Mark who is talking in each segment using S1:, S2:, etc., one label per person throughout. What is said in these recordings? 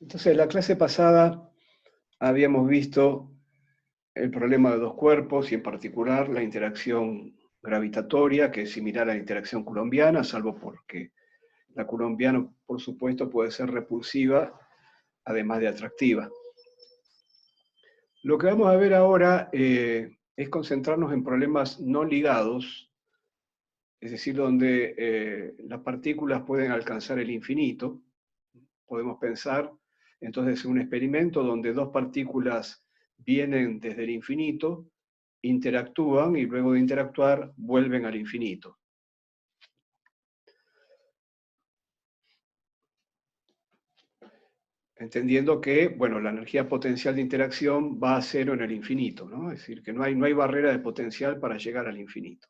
S1: Entonces, en la clase pasada habíamos visto el problema de dos cuerpos y en particular la interacción gravitatoria, que es similar a la interacción coulombiana, salvo porque la coulombiana, por supuesto, puede ser repulsiva, además de atractiva. Lo que vamos a ver ahora es concentrarnos en problemas no ligados, es decir, donde las partículas pueden alcanzar el infinito. Podemos pensar entonces en un experimento donde dos partículas vienen desde el infinito, interactúan y luego de interactuar vuelven al infinito. Entendiendo que, bueno, la energía potencial de interacción va a cero en el infinito, ¿no? Es decir, que no hay barrera de potencial para llegar al infinito.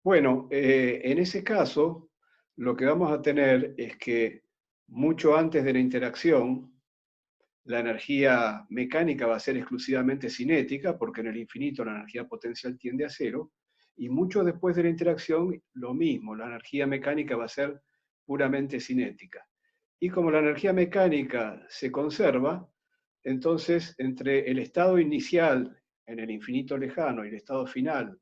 S1: Bueno, en ese caso, lo que vamos a tener es que mucho antes de la interacción, la energía mecánica va a ser exclusivamente cinética, porque en el infinito la energía potencial tiende a cero, y mucho después de la interacción, lo mismo, la energía mecánica va a ser puramente cinética. Y como la energía mecánica se conserva, entonces entre el estado inicial en el infinito lejano y el estado final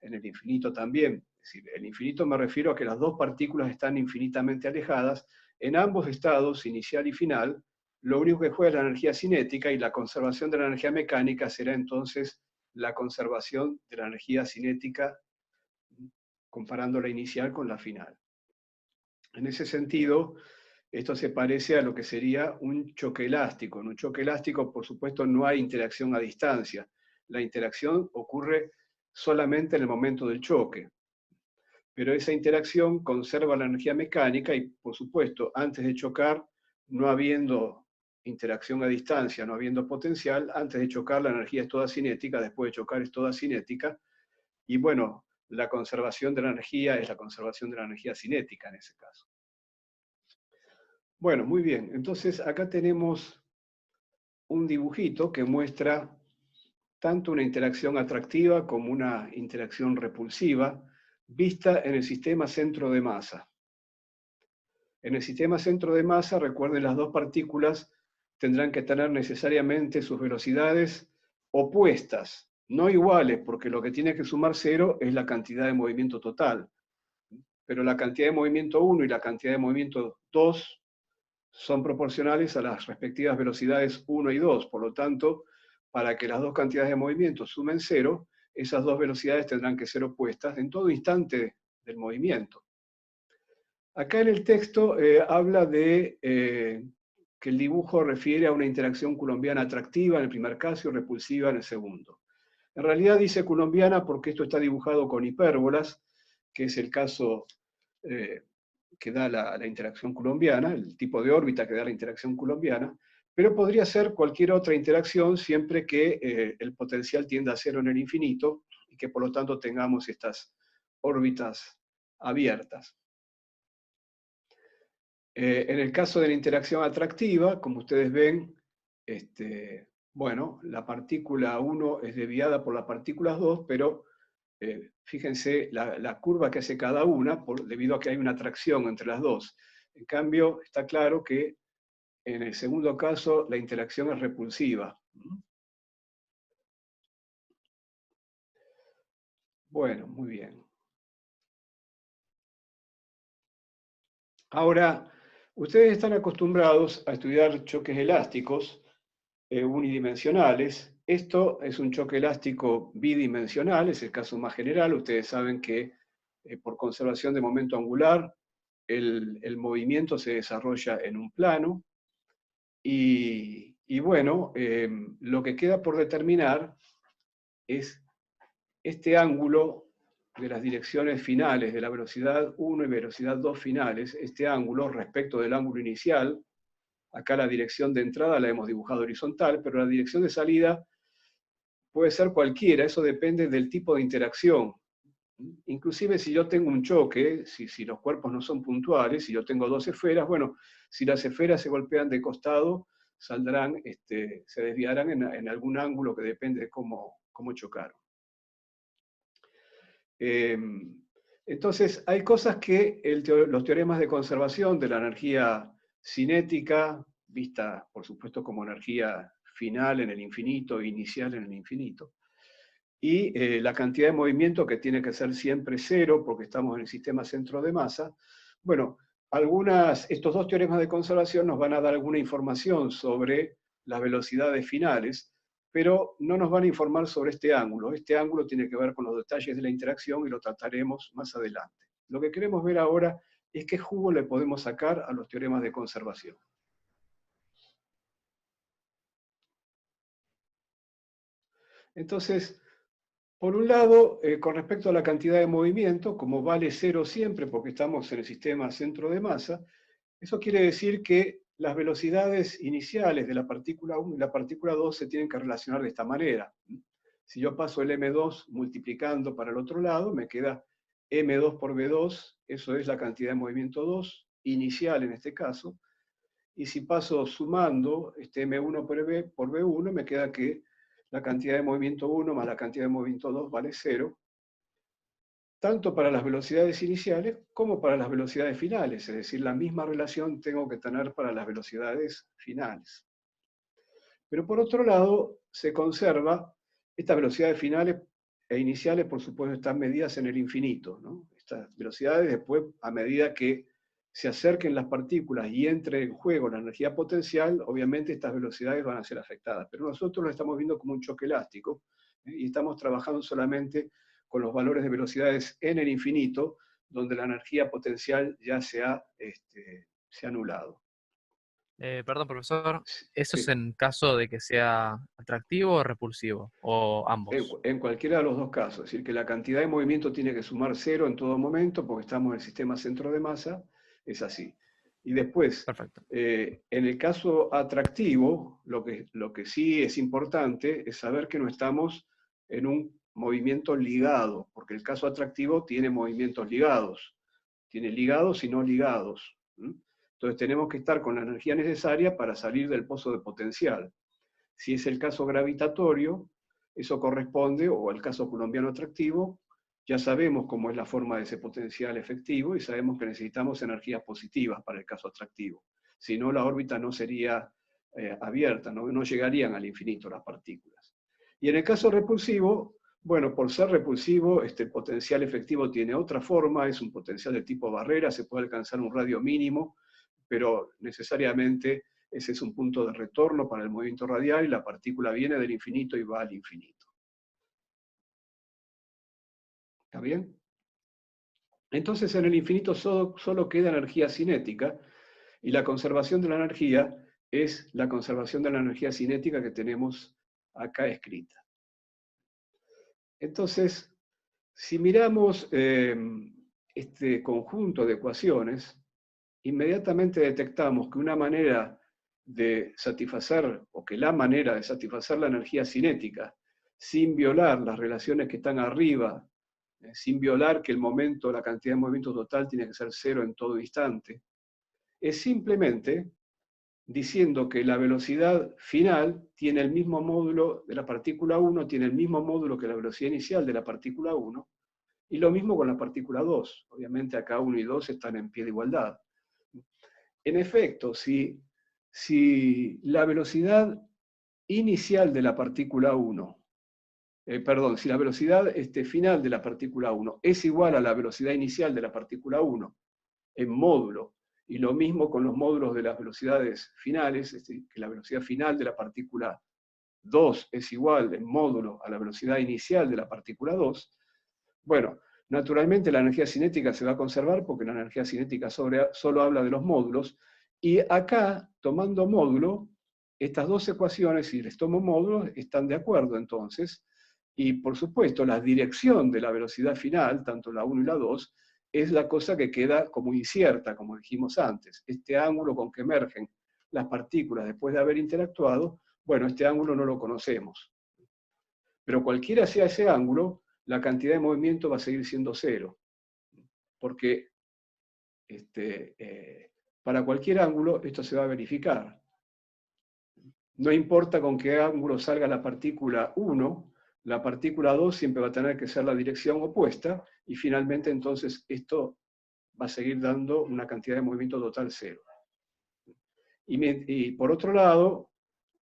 S1: en el infinito también, es decir, el infinito me refiero a que las dos partículas están infinitamente alejadas, en ambos estados, inicial y final, lo único que juega es la energía cinética y la conservación de la energía mecánica será entonces la conservación de la energía cinética comparando la inicial con la final. En ese sentido, esto se parece a lo que sería un choque elástico. En un choque elástico, por supuesto, no hay interacción a distancia. La interacción ocurre solamente en el momento del choque. Pero esa interacción conserva la energía mecánica y, por supuesto, antes de chocar, no habiendo interacción a distancia, no habiendo potencial, antes de chocar la energía es toda cinética, después de chocar es toda cinética, y bueno, la conservación de la energía es la conservación de la energía cinética en ese caso. Bueno, muy bien, entonces acá tenemos un dibujito que muestra tanto una interacción atractiva como una interacción repulsiva, vista en el sistema centro de masa. En el sistema centro de masa, recuerden, las dos partículas tendrán que tener necesariamente sus velocidades opuestas, no iguales, porque lo que tiene que sumar cero es la cantidad de movimiento total. Pero la cantidad de movimiento 1 y la cantidad de movimiento 2 son proporcionales a las respectivas velocidades 1 y 2. Por lo tanto, para que las dos cantidades de movimiento sumen cero, esas dos velocidades tendrán que ser opuestas en todo instante del movimiento. Acá en el texto habla de que el dibujo refiere a una interacción coulombiana atractiva en el primer caso y repulsiva en el segundo. En realidad dice coulombiana porque esto está dibujado con hipérbolas, que es el caso que da la interacción coulombiana, el tipo de órbita que da la interacción coulombiana, pero podría ser cualquier otra interacción siempre que el potencial tienda a cero en el infinito y que por lo tanto tengamos estas órbitas abiertas. En el caso de la interacción atractiva, como ustedes ven, bueno, la partícula 1 es desviada por las partículas 2, pero fíjense la curva que hace cada una debido a que hay una atracción entre las dos. En cambio, está claro que en el segundo caso la interacción es repulsiva. Bueno, muy bien. Ahora, ustedes están acostumbrados a estudiar choques elásticos unidimensionales. Esto es un choque elástico bidimensional, es el caso más general. Ustedes saben que por conservación de momento angular, el movimiento se desarrolla en un plano. Y bueno, lo que queda por determinar es este ángulo de las direcciones finales, de la velocidad 1 y velocidad 2 finales, este ángulo respecto del ángulo inicial. Acá la dirección de entrada la hemos dibujado horizontal, pero la dirección de salida puede ser cualquiera, eso depende del tipo de interacción. Inclusive si yo tengo un choque, si los cuerpos no son puntuales, si yo tengo dos esferas, bueno, si las esferas se golpean de costado, saldrán, se desviarán en algún ángulo que depende de cómo chocaron. Entonces, hay cosas que los teoremas de conservación de la energía cinética, vista por supuesto como energía final en el infinito, inicial en el infinito, y la cantidad de movimiento que tiene que ser siempre cero, porque estamos en el sistema centro de masa. Bueno, estos dos teoremas de conservación nos van a dar alguna información sobre las velocidades finales, pero no nos van a informar sobre este ángulo. Este ángulo tiene que ver con los detalles de la interacción y lo trataremos más adelante. Lo que queremos ver ahora es qué jugo le podemos sacar a los teoremas de conservación. Entonces, por un lado, con respecto a la cantidad de movimiento, como vale cero siempre porque estamos en el sistema centro de masa, eso quiere decir que las velocidades iniciales de la partícula 1 y la partícula 2 se tienen que relacionar de esta manera. Si yo paso el m2 multiplicando para el otro lado, me queda m2 por v2, eso es la cantidad de movimiento 2, inicial en este caso, y si paso sumando este m1 por v1, me queda que la cantidad de movimiento 1 más la cantidad de movimiento 2 vale 0, tanto para las velocidades iniciales como para las velocidades finales, es decir, la misma relación tengo que tener para las velocidades finales. Pero por otro lado, se conserva, estas velocidades finales e iniciales, por supuesto, están medidas en el infinito, ¿no? Estas velocidades después, a medida que se acerquen las partículas y entre en juego la energía potencial, obviamente estas velocidades van a ser afectadas. Pero nosotros lo estamos viendo como un choque elástico, y estamos trabajando solamente con los valores de velocidades en el infinito, donde la energía potencial ya se ha anulado.
S2: Perdón, profesor, ¿eso es
S1: Sí.
S2: en caso de que sea atractivo o repulsivo? ¿O ambos?
S1: En cualquiera de los dos casos, es decir, que la cantidad de movimiento tiene que sumar cero en todo momento, porque estamos en el sistema centro de masa, es así. Y después,
S2: Perfecto.
S1: en el caso atractivo, lo que sí es importante es saber que no estamos en un movimiento ligado, porque el caso atractivo tiene movimientos ligados, tiene ligados y no ligados. Entonces tenemos que estar con la energía necesaria para salir del pozo de potencial. Si es el caso gravitatorio, eso corresponde, o al caso colombiano atractivo, ya sabemos cómo es la forma de ese potencial efectivo y sabemos que necesitamos energías positivas para el caso atractivo. Si no, la órbita no sería abierta, no llegarían al infinito las partículas. Y en el caso repulsivo, bueno, por ser repulsivo, este potencial efectivo tiene otra forma, es un potencial de tipo barrera, se puede alcanzar un radio mínimo, pero necesariamente ese es un punto de retorno para el movimiento radial y la partícula viene del infinito y va al infinito. ¿Está bien? Entonces en el infinito solo queda energía cinética y la conservación de la energía es la conservación de la energía cinética que tenemos acá escrita. Entonces, si miramos este conjunto de ecuaciones, inmediatamente detectamos que una manera de satisfacer, o que la manera de satisfacer la energía cinética, sin violar las relaciones que están arriba, sin violar que el momento, la cantidad de movimiento total tiene que ser cero en todo instante, es simplemente diciendo que la velocidad final tiene el mismo módulo de la partícula 1, tiene el mismo módulo que la velocidad inicial de la partícula 1, y lo mismo con la partícula 2. Obviamente acá 1 y 2 están en pie de igualdad. En efecto, si la velocidad inicial de la partícula 1, si la velocidad final de la partícula 1 es igual a la velocidad inicial de la partícula 1 en módulo, y lo mismo con los módulos de las velocidades finales, que la velocidad final de la partícula 2 es igual en módulo a la velocidad inicial de la partícula 2, bueno, naturalmente la energía cinética se va a conservar porque la energía cinética solo habla de los módulos, y acá, tomando módulo, estas dos ecuaciones, si les tomo módulos, están de acuerdo entonces, y por supuesto la dirección de la velocidad final, tanto la 1 y la 2, es la cosa que queda como incierta, como dijimos antes. Este ángulo con que emergen las partículas después de haber interactuado, bueno, este ángulo no lo conocemos. Pero cualquiera sea ese ángulo, la cantidad de movimiento va a seguir siendo cero. Porque para cualquier ángulo esto se va a verificar. No importa con qué ángulo salga la partícula 1, la partícula 2 siempre va a tener que ser la dirección opuesta, y finalmente entonces esto va a seguir dando una cantidad de movimiento total cero. Y por otro lado,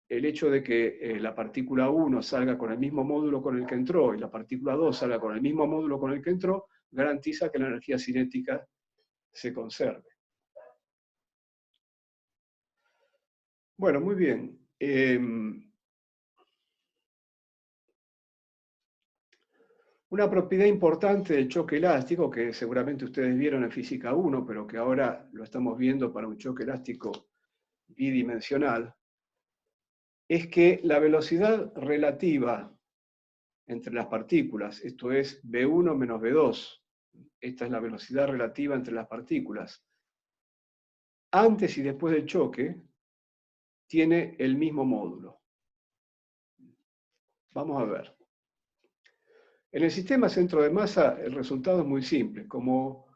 S1: el hecho de que la partícula 1 salga con el mismo módulo con el que entró y la partícula 2 salga con el mismo módulo con el que entró, garantiza que la energía cinética se conserve. Bueno, muy bien. Una propiedad importante del choque elástico, que seguramente ustedes vieron en Física 1, pero que ahora lo estamos viendo para un choque elástico bidimensional, es que la velocidad relativa entre las partículas, esto es V1 menos V2, esta es la velocidad relativa entre las partículas, antes y después del choque, tiene el mismo módulo. Vamos a ver. En el sistema centro de masa el resultado es muy simple. Como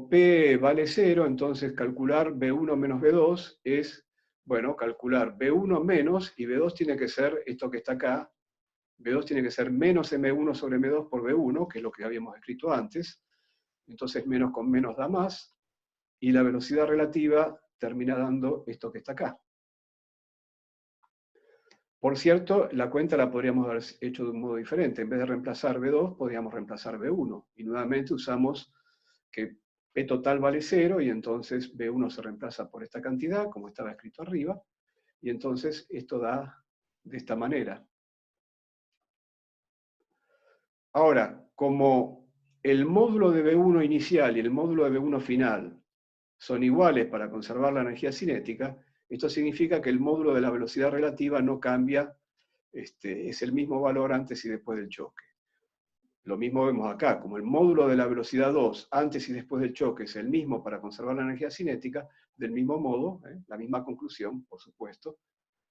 S1: P vale 0, entonces calcular V1 menos V2 es, bueno, calcular V1 menos, y V2 tiene que ser esto que está acá, V2 tiene que ser menos M1 sobre M2 por V1, que es lo que habíamos escrito antes. Entonces menos con menos da más, y la velocidad relativa termina dando esto que está acá. Por cierto, la cuenta la podríamos haber hecho de un modo diferente. En vez de reemplazar V2, podríamos reemplazar V1. Y nuevamente usamos que P total vale 0, y entonces V1 se reemplaza por esta cantidad, como estaba escrito arriba, y entonces esto da de esta manera. Ahora, como el módulo de V1 inicial y el módulo de V1 final son iguales para conservar la energía cinética, esto significa que el módulo de la velocidad relativa no cambia, es el mismo valor antes y después del choque. Lo mismo vemos acá, como el módulo de la velocidad 2 antes y después del choque es el mismo para conservar la energía cinética, del mismo modo, la misma conclusión, por supuesto,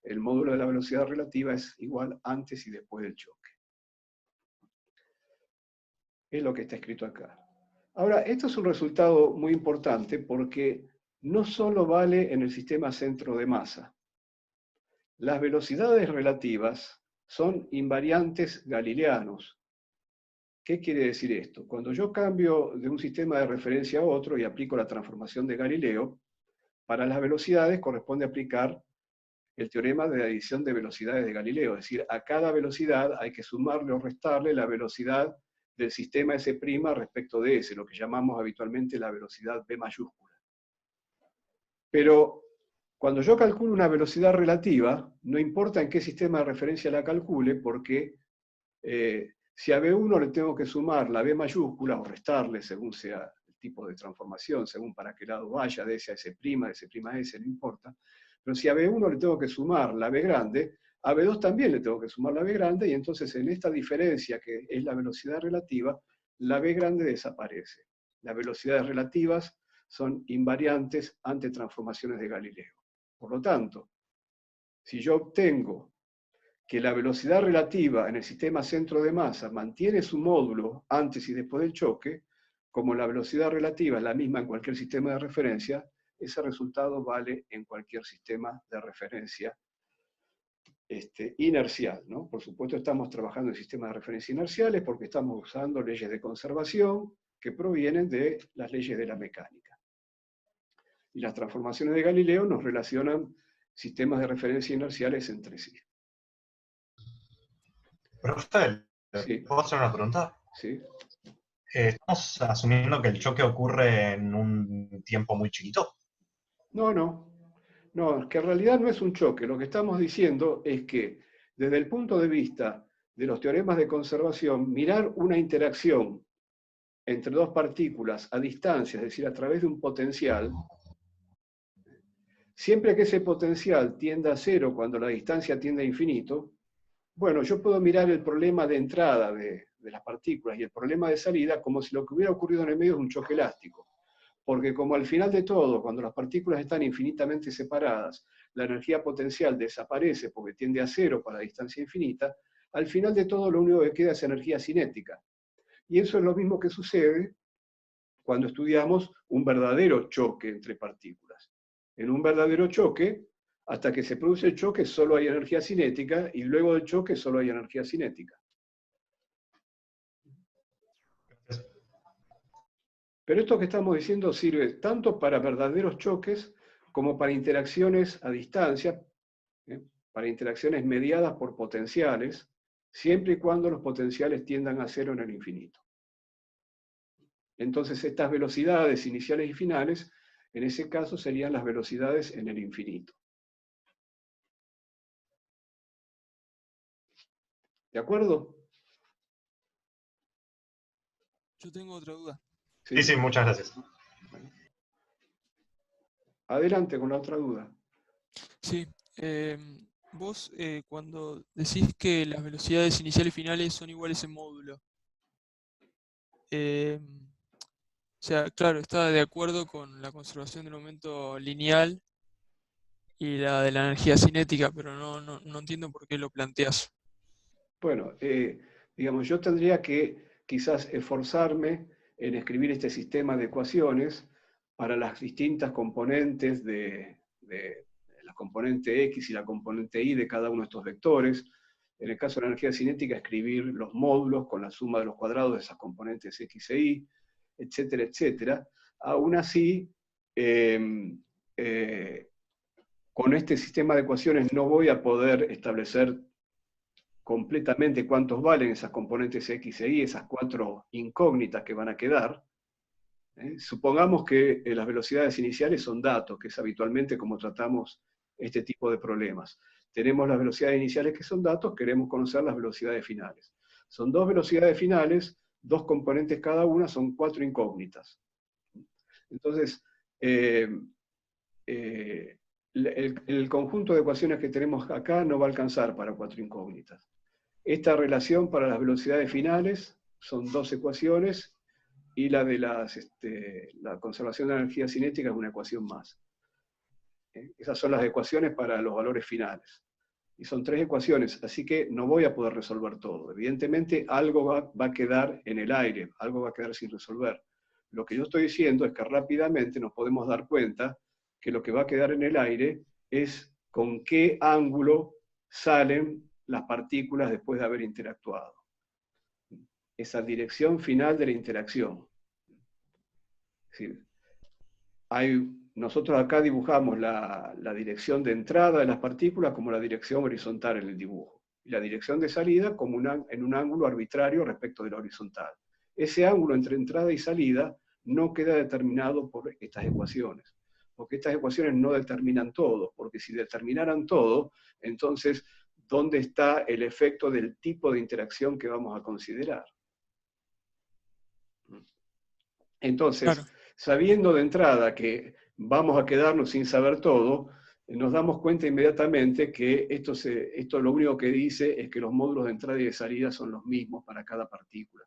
S1: el módulo de la velocidad relativa es igual antes y después del choque. Es lo que está escrito acá. Ahora, esto es un resultado muy importante porque no solo vale en el sistema centro de masa. Las velocidades relativas son invariantes galileanos. ¿Qué quiere decir esto? Cuando yo cambio de un sistema de referencia a otro y aplico la transformación de Galileo, para las velocidades corresponde aplicar el teorema de adición de velocidades de Galileo, es decir, a cada velocidad hay que sumarle o restarle la velocidad del sistema S' respecto de S, lo que llamamos habitualmente la velocidad V mayúscula. Pero cuando yo calculo una velocidad relativa, no importa en qué sistema de referencia la calcule, porque si a V1 le tengo que sumar la V mayúscula o restarle, según sea el tipo de transformación, según para qué lado vaya, de S a S', de S' a S, no importa. Pero si a V1 le tengo que sumar la V grande, a V2 también le tengo que sumar la V grande, y entonces en esta diferencia, que es la velocidad relativa, la V grande desaparece. Las velocidades relativas son invariantes ante transformaciones de Galileo. Por lo tanto, si yo obtengo que la velocidad relativa en el sistema centro de masa mantiene su módulo antes y después del choque, como la velocidad relativa es la misma en cualquier sistema de referencia, ese resultado vale en cualquier sistema de referencia inercial, ¿no? Por supuesto estamos trabajando en sistemas de referencia inerciales porque estamos usando leyes de conservación que provienen de las leyes de la mecánica. Y las transformaciones de Galileo nos relacionan sistemas de referencia inerciales entre sí.
S3: Profe,
S1: Sí.
S3: ¿puedo hacer una pregunta?
S1: Sí.
S3: ¿Estamos asumiendo que el choque ocurre en un tiempo muy chiquito?
S1: No, no. No, que en realidad no es un choque. Lo que estamos diciendo es que desde el punto de vista de los teoremas de conservación, mirar una interacción entre dos partículas a distancia, es decir, a través de un potencial, siempre que ese potencial tienda a cero cuando la distancia tiende a infinito, bueno, yo puedo mirar el problema de entrada de las partículas y el problema de salida como si lo que hubiera ocurrido en el medio es un choque elástico. Porque como al final de todo, cuando las partículas están infinitamente separadas, la energía potencial desaparece porque tiende a cero para la distancia infinita, al final de todo lo único que queda es energía cinética. Y eso es lo mismo que sucede cuando estudiamos un verdadero choque entre partículas. En un verdadero choque, hasta que se produce el choque, solo hay energía cinética, y luego del choque solo hay energía cinética. Pero esto que estamos diciendo sirve tanto para verdaderos choques como para interacciones a distancia, para interacciones mediadas por potenciales, siempre y cuando los potenciales tiendan a cero en el infinito. Entonces estas velocidades iniciales y finales, en ese caso serían las velocidades en el infinito. ¿De acuerdo?
S4: Yo tengo otra duda.
S3: Sí, sí, muchas gracias.
S1: Bueno. Adelante con la otra duda.
S4: Sí, vos cuando decís que las velocidades iniciales y finales son iguales en módulo, o sea, claro, está de acuerdo con la conservación del momento lineal y la de la energía cinética, pero no entiendo por qué lo planteas.
S1: Bueno, digamos, yo tendría que quizás esforzarme en escribir este sistema de ecuaciones para las distintas componentes de la componente X y la componente Y de cada uno de estos vectores. En el caso de la energía cinética, escribir los módulos con la suma de los cuadrados de esas componentes X e Y, etcétera, etcétera. Aún así, con este sistema de ecuaciones no voy a poder establecer completamente cuántos valen esas componentes X e Y, esas cuatro incógnitas que van a quedar. Supongamos que las velocidades iniciales son datos, que es habitualmente como tratamos este tipo de problemas. Tenemos las velocidades iniciales que son datos, queremos conocer las velocidades finales. Son dos velocidades finales, dos componentes cada una, son cuatro incógnitas. Entonces, el conjunto de ecuaciones que tenemos acá no va a alcanzar para cuatro incógnitas. Esta relación para las velocidades finales son dos ecuaciones y la de la conservación de la energía cinética es una ecuación más. Esas son las ecuaciones para los valores finales. Y son tres ecuaciones, así que no voy a poder resolver todo. Evidentemente algo va a quedar en el aire, algo va a quedar sin resolver. Lo que yo estoy diciendo es que rápidamente nos podemos dar cuenta que lo que va a quedar en el aire es con qué ángulo salen las partículas después de haber interactuado. Esa dirección final de la interacción. Es decir, nosotros acá dibujamos la dirección de entrada de las partículas como la dirección horizontal en el dibujo, y la dirección de salida como en un ángulo arbitrario respecto de la horizontal. Ese ángulo entre entrada y salida no queda determinado por estas ecuaciones, porque estas ecuaciones no determinan todo, porque si determinaran todo, entonces, ¿dónde está el efecto del tipo de interacción que vamos a considerar? Entonces,
S4: Claro.
S1: sabiendo de entrada que vamos a quedarnos sin saber todo, nos damos cuenta inmediatamente que esto lo único que dice es que los módulos de entrada y de salida son los mismos para cada partícula.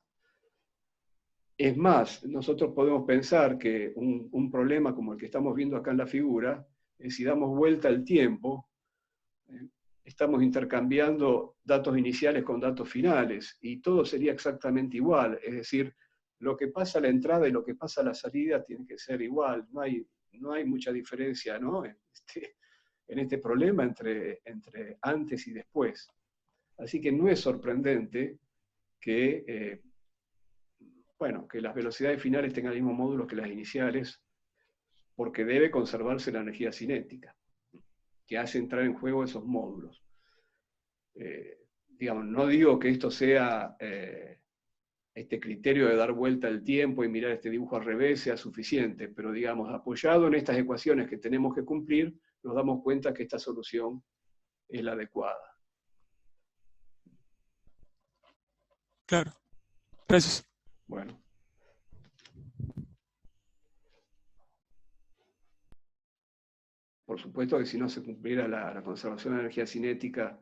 S1: Es más, nosotros podemos pensar que un problema como el que estamos viendo acá en la figura, es si damos vuelta al tiempo, estamos intercambiando datos iniciales con datos finales, y todo sería exactamente igual, es decir, lo que pasa a la entrada y lo que pasa a la salida tiene que ser igual, no hay mucha diferencia, ¿no? en este problema entre antes y después. Así que no es sorprendente que, que las velocidades finales tengan el mismo módulo que las iniciales, porque debe conservarse la energía cinética, que hace entrar en juego esos módulos. Digamos, no digo que esto sea... este criterio de dar vuelta al tiempo y mirar este dibujo al revés sea suficiente, pero digamos, apoyado en estas ecuaciones que tenemos que cumplir, nos damos cuenta que esta solución es la adecuada.
S4: Claro. Gracias.
S1: Bueno. Por supuesto que si no se cumpliera la conservación de energía cinética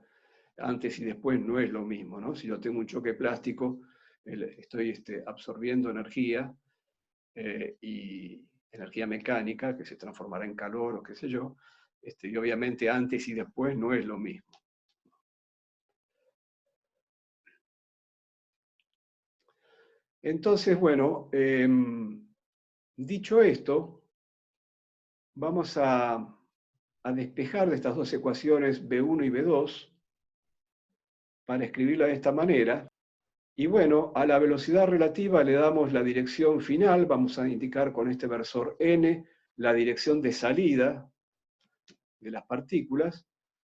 S1: antes y después no es lo mismo, ¿no? Si yo tengo un choque plástico, estoy absorbiendo energía y energía mecánica que se transformará en calor o qué sé yo, y obviamente antes y después no es lo mismo. Entonces, bueno, dicho esto, vamos a despejar de estas dos ecuaciones B1 y B2 para escribirla de esta manera. Y bueno, a la velocidad relativa le damos la dirección final, vamos a indicar con este versor n la dirección de salida de las partículas,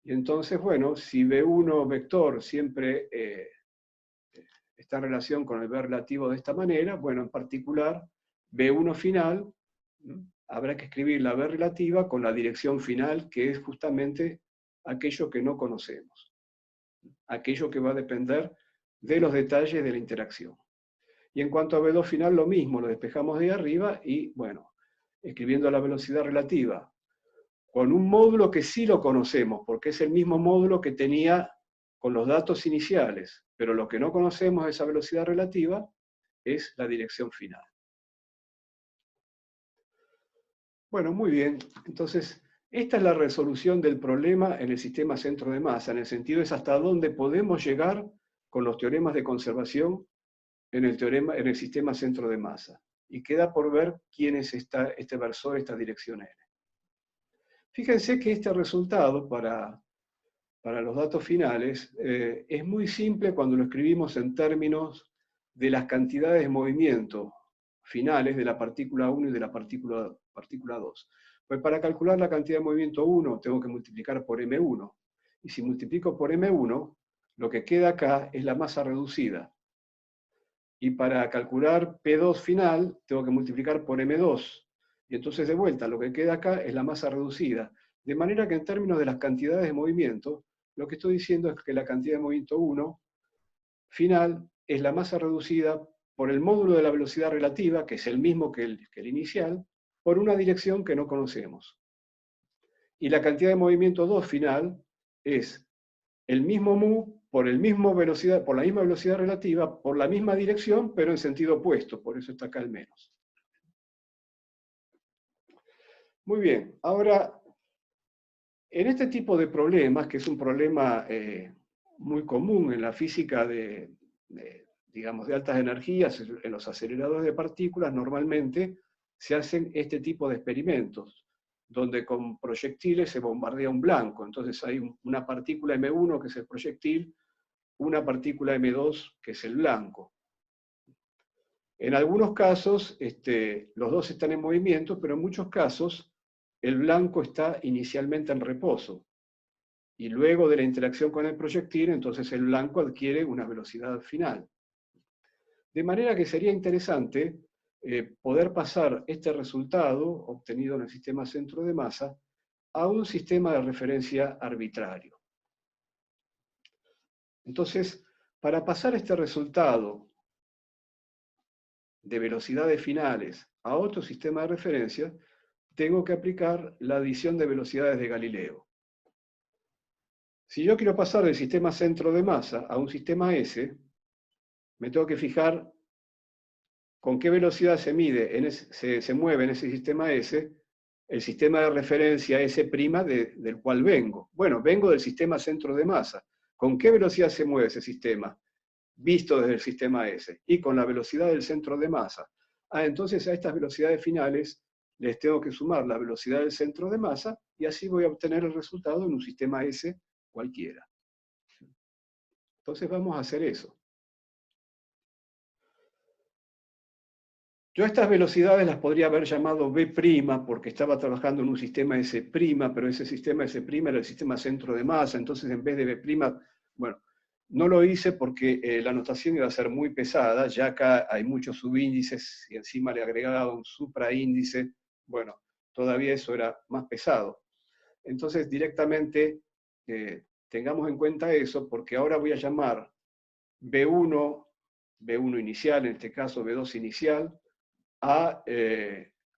S1: y entonces, bueno, si V1 vector siempre está en relación con el V relativo de esta manera, bueno, en particular, V1 final, habrá que escribir la V relativa con la dirección final, que es justamente aquello que no conocemos, aquello que va a depender de los detalles de la interacción. Y en cuanto a V2 final, lo mismo, lo despejamos de ahí arriba y, bueno, escribiendo la velocidad relativa con un módulo que sí lo conocemos, porque es el mismo módulo que tenía con los datos iniciales, pero lo que no conocemos de esa velocidad relativa es la dirección final. Bueno, muy bien. Entonces, esta es la resolución del problema en el sistema centro de masa, en el sentido es hasta dónde podemos llegar con los teoremas de conservación en el sistema centro de masa. Y queda por ver quién es este versor, esta dirección N. Fíjense que este resultado para los datos finales es muy simple cuando lo escribimos en términos de las cantidades de movimiento finales de la partícula 1 y de la partícula 2. Pues para calcular la cantidad de movimiento 1 tengo que multiplicar por M1. Y si multiplico por M1, lo que queda acá es la masa reducida. Y para calcular P2 final, tengo que multiplicar por M2. Y entonces de vuelta, lo que queda acá es la masa reducida. De manera que en términos de las cantidades de movimiento, lo que estoy diciendo es que la cantidad de movimiento 1 final es la masa reducida por el módulo de la velocidad relativa, que es el mismo que el inicial, por una dirección que no conocemos. Y la cantidad de movimiento 2 final es el mismo mu por la misma velocidad relativa, por la misma dirección, pero en sentido opuesto, por eso está acá el menos. Muy bien, ahora, en este tipo de problemas, que es un problema muy común en la física digamos, de altas energías, en los aceleradores de partículas, normalmente se hacen este tipo de experimentos, donde con proyectiles se bombardea un blanco. Entonces hay una partícula M1, que es el proyectil, una partícula M2, que es el blanco. En algunos casos, los dos están en movimiento, pero en muchos casos, el blanco está inicialmente en reposo. Y luego de la interacción con el proyectil, entonces el blanco adquiere una velocidad final. De manera que sería interesante poder pasar este resultado obtenido en el sistema centro de masa a un sistema de referencia arbitrario. Entonces, para pasar este resultado de velocidades finales a otro sistema de referencia, tengo que aplicar la adición de velocidades de Galileo. Si yo quiero pasar del sistema centro de masa a un sistema S, me tengo que fijar con qué velocidad se mueve en ese sistema S el sistema de referencia S' del cual vengo. Bueno, vengo del sistema centro de masa. ¿Con qué velocidad se mueve ese sistema? Visto desde el sistema S. Y con la velocidad del centro de masa. Entonces a estas velocidades finales les tengo que sumar la velocidad del centro de masa y así voy a obtener el resultado en un sistema S cualquiera. Entonces vamos a hacer eso. Yo a estas velocidades las podría haber llamado V' porque estaba trabajando en un sistema S', pero ese sistema S' era el sistema centro de masa, entonces en vez de V', bueno, no lo hice porque la notación iba a ser muy pesada, ya acá hay muchos subíndices y encima le agregaba un supraíndice, bueno, todavía eso era más pesado. Entonces directamente tengamos en cuenta eso, porque ahora voy a llamar V1 inicial, en este caso V2 inicial,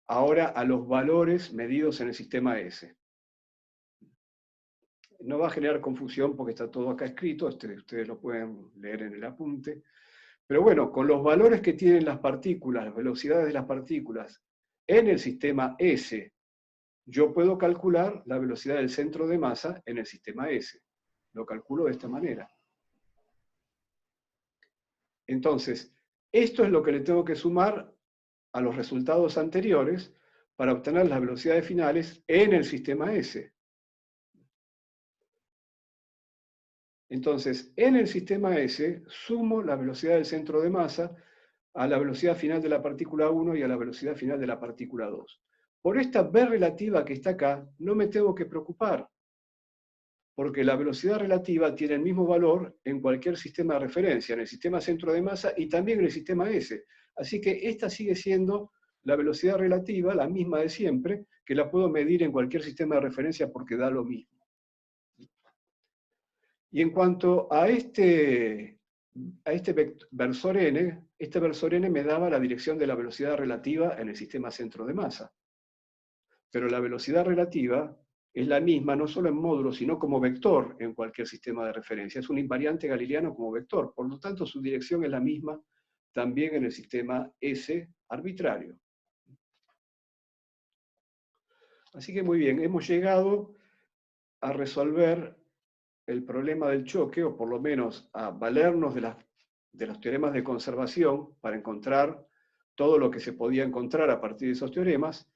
S1: ahora a los valores medidos en el sistema S. No va a generar confusión porque está todo acá escrito, ustedes lo pueden leer en el apunte. Pero bueno, con los valores que tienen las partículas, las velocidades de las partículas en el sistema S, yo puedo calcular la velocidad del centro de masa en el sistema S. Lo calculo de esta manera. Entonces, esto es lo que le tengo que sumar a los resultados anteriores para obtener las velocidades finales en el sistema S. Entonces, en el sistema S, sumo la velocidad del centro de masa a la velocidad final de la partícula 1 y a la velocidad final de la partícula 2. por esta V relativa que está acá, no me tengo que preocupar, porque la velocidad relativa tiene el mismo valor en cualquier sistema de referencia, en el sistema centro de masa y también en el sistema S. Así que esta sigue siendo la velocidad relativa, la misma de siempre, que la puedo medir en cualquier sistema de referencia porque da lo mismo. Y en cuanto a este versor n, este versor n me daba la dirección de la velocidad relativa en el sistema centro de masa. Pero la velocidad relativa es la misma no solo en módulo, sino como vector en cualquier sistema de referencia. Es un invariante galileano como vector, por lo tanto su dirección es la misma también en el sistema S arbitrario. Así que muy bien, hemos llegado a resolver el problema del choque, o por lo menos a valernos de los teoremas de conservación para encontrar todo lo que se podía encontrar a partir de esos teoremas,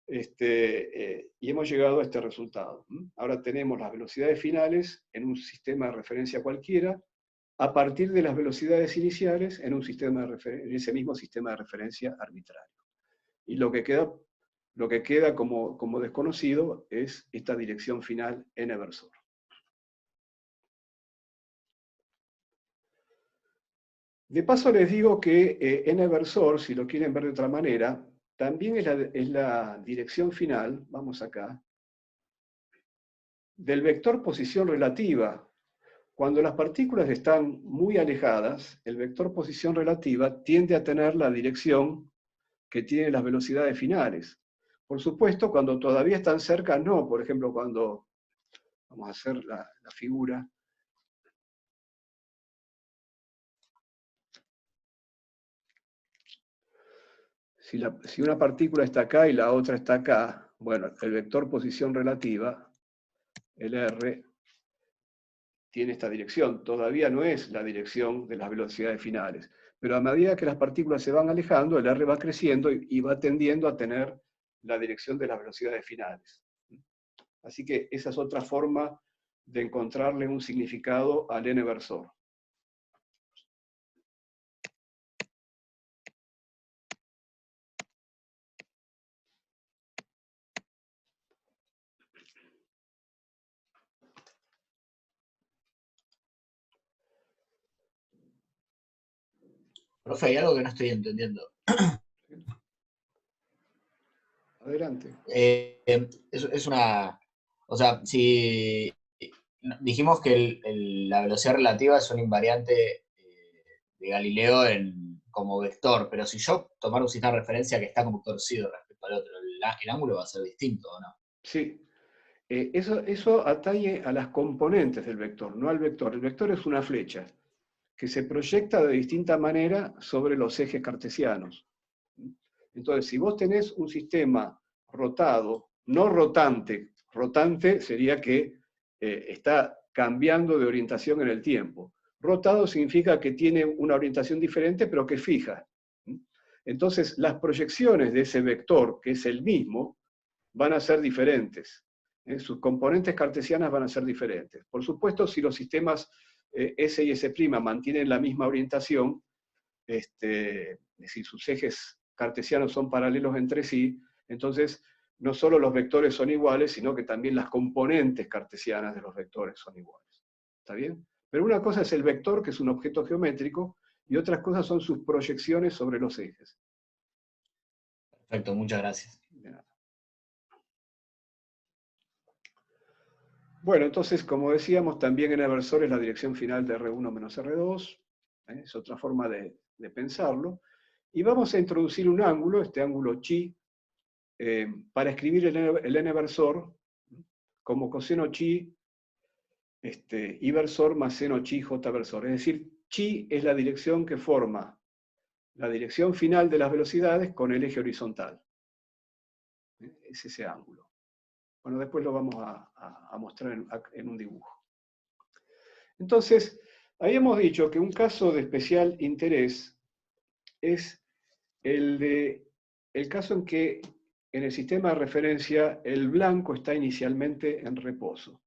S1: y hemos llegado a este resultado. Ahora tenemos las velocidades finales en un sistema de referencia cualquiera, a partir de las velocidades iniciales en ese mismo sistema de referencia arbitrario. Y lo que queda como desconocido es esta dirección final n-versor. De paso les digo que n-versor, si lo quieren ver de otra manera, también es la dirección final, vamos acá, del vector posición relativa. Cuando las partículas están muy alejadas, el vector posición relativa tiende a tener la dirección que tienen las velocidades finales. Por supuesto, cuando todavía están cerca, no. Por ejemplo, cuando, vamos a hacer la figura, si una partícula está acá y la otra está acá, bueno, el vector posición relativa, el R, tiene esta dirección. Todavía no es la dirección de las velocidades finales. Pero a medida que las partículas se van alejando, el R va creciendo y va tendiendo a tener la dirección de las velocidades finales. Así que esa es otra forma de encontrarle un significado al n-versor.
S5: Profe, hay algo que no estoy entendiendo.
S1: Adelante.
S5: Es una... O sea, si dijimos que la velocidad relativa es un invariante de Galileo como vector, pero si yo tomara un sistema de referencia que está como torcido respecto al otro, el ángulo va a ser distinto, ¿o no?
S1: Sí. Eso atañe a las componentes del vector, no al vector. El vector es una flecha que se proyecta de distinta manera sobre los ejes cartesianos. Entonces, si vos tenés un sistema rotado, no rotante, rotante sería que está cambiando de orientación en el tiempo. Rotado significa que tiene una orientación diferente, pero que es fija. Entonces, las proyecciones de ese vector, que es el mismo, van a ser diferentes. Sus componentes cartesianas van a ser diferentes. Por supuesto, si los sistemas S y S' mantienen la misma orientación, es decir, sus ejes cartesianos son paralelos entre sí, entonces no solo los vectores son iguales, sino que también las componentes cartesianas de los vectores son iguales. ¿Está bien? Pero una cosa es el vector, que es un objeto geométrico, y otras cosas son sus proyecciones sobre los ejes.
S5: Perfecto, muchas gracias.
S1: Bueno, entonces, como decíamos, también n-versor es la dirección final de R1 menos R2. Es otra forma de pensarlo. Y vamos a introducir un ángulo, este ángulo chi, para escribir el n-versor como coseno chi I versor más seno chi j versor. Es decir, chi es la dirección que forma la dirección final de las velocidades con el eje horizontal. Es ese ángulo. Bueno, después lo vamos a mostrar en un dibujo. Entonces, habíamos dicho que un caso de especial interés es el caso en que en el sistema de referencia el blanco está inicialmente en reposo.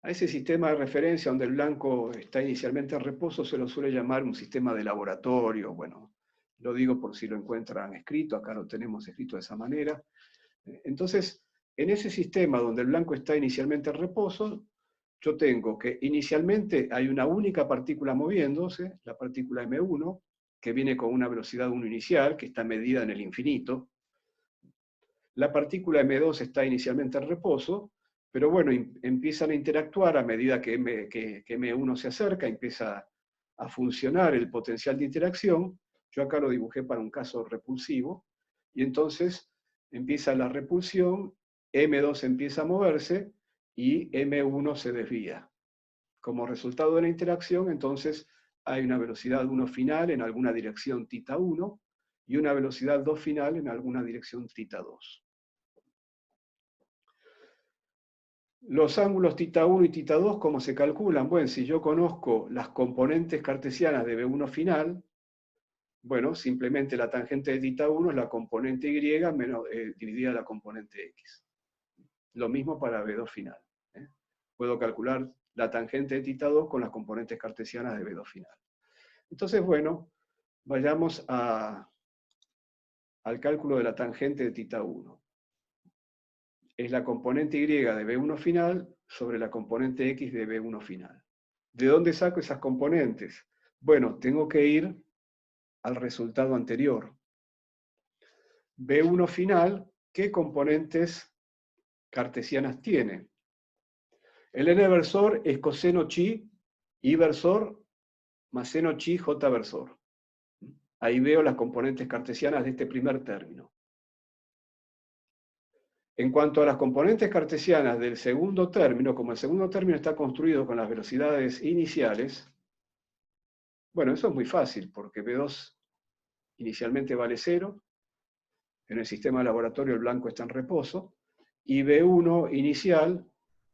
S1: A ese sistema de referencia donde el blanco está inicialmente en reposo se lo suele llamar un sistema de laboratorio. Bueno, Lo digo por si lo encuentran escrito, acá lo tenemos escrito de esa manera. Entonces, en ese sistema donde el blanco está inicialmente en reposo, yo tengo que inicialmente hay una única partícula moviéndose, la partícula M1, que viene con una velocidad 1 inicial, que está medida en el infinito. La partícula M2 está inicialmente en reposo, pero bueno, empiezan a interactuar a medida que M1 se acerca, empieza a funcionar el potencial de interacción. Yo acá lo dibujé para un caso repulsivo, y entonces empieza la repulsión, M2 empieza a moverse, y M1 se desvía. Como resultado de la interacción, entonces, hay una velocidad 1 final en alguna dirección θ1 y una velocidad 2 final en alguna dirección θ2. Los ángulos θ1 y θ2, ¿cómo se calculan? Bueno, si yo conozco las componentes cartesianas de B1 final, bueno, simplemente la tangente de θ1 es la componente Y dividida la componente X. Lo mismo para B2 final. Puedo calcular la tangente de θ2 con las componentes cartesianas de B2 final. Entonces, bueno, vayamos al cálculo de la tangente de θ1. Es la componente Y de B1 final sobre la componente X de B1 final. ¿De dónde saco esas componentes? Bueno, tengo que ir al resultado anterior. B1 final, ¿qué componentes cartesianas tiene? El n versor es coseno chi, y versor, más seno chi, j versor. Ahí veo las componentes cartesianas de este primer término. En cuanto a las componentes cartesianas del segundo término, como el segundo término está construido con las velocidades iniciales, bueno, eso es muy fácil, porque B2 inicialmente vale 0, en el sistema de laboratorio el blanco está en reposo, y B1 inicial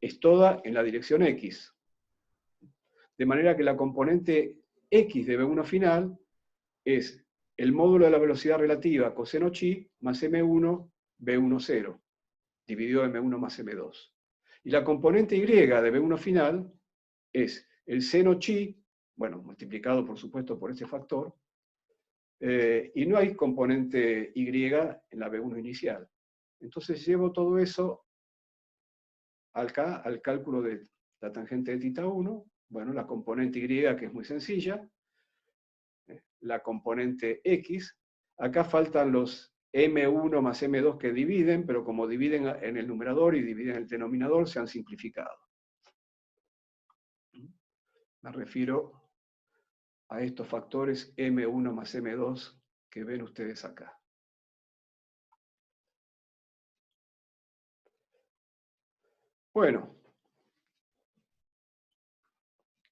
S1: es toda en la dirección X. De manera que la componente X de B1 final es el módulo de la velocidad relativa coseno chi más M1 B1 0, dividido M1 más M2. Y la componente Y de B1 final es el seno chi, bueno, multiplicado por supuesto por este factor, y no hay componente Y en la B1 inicial. Entonces llevo todo eso acá al cálculo de la tangente de θ1, bueno, la componente Y, que es muy sencilla, la componente X, acá faltan los M1 más M2 que dividen, pero como dividen en el numerador y dividen en el denominador, se han simplificado. Me refiero a estos factores M1 más M2 que ven ustedes acá. Bueno,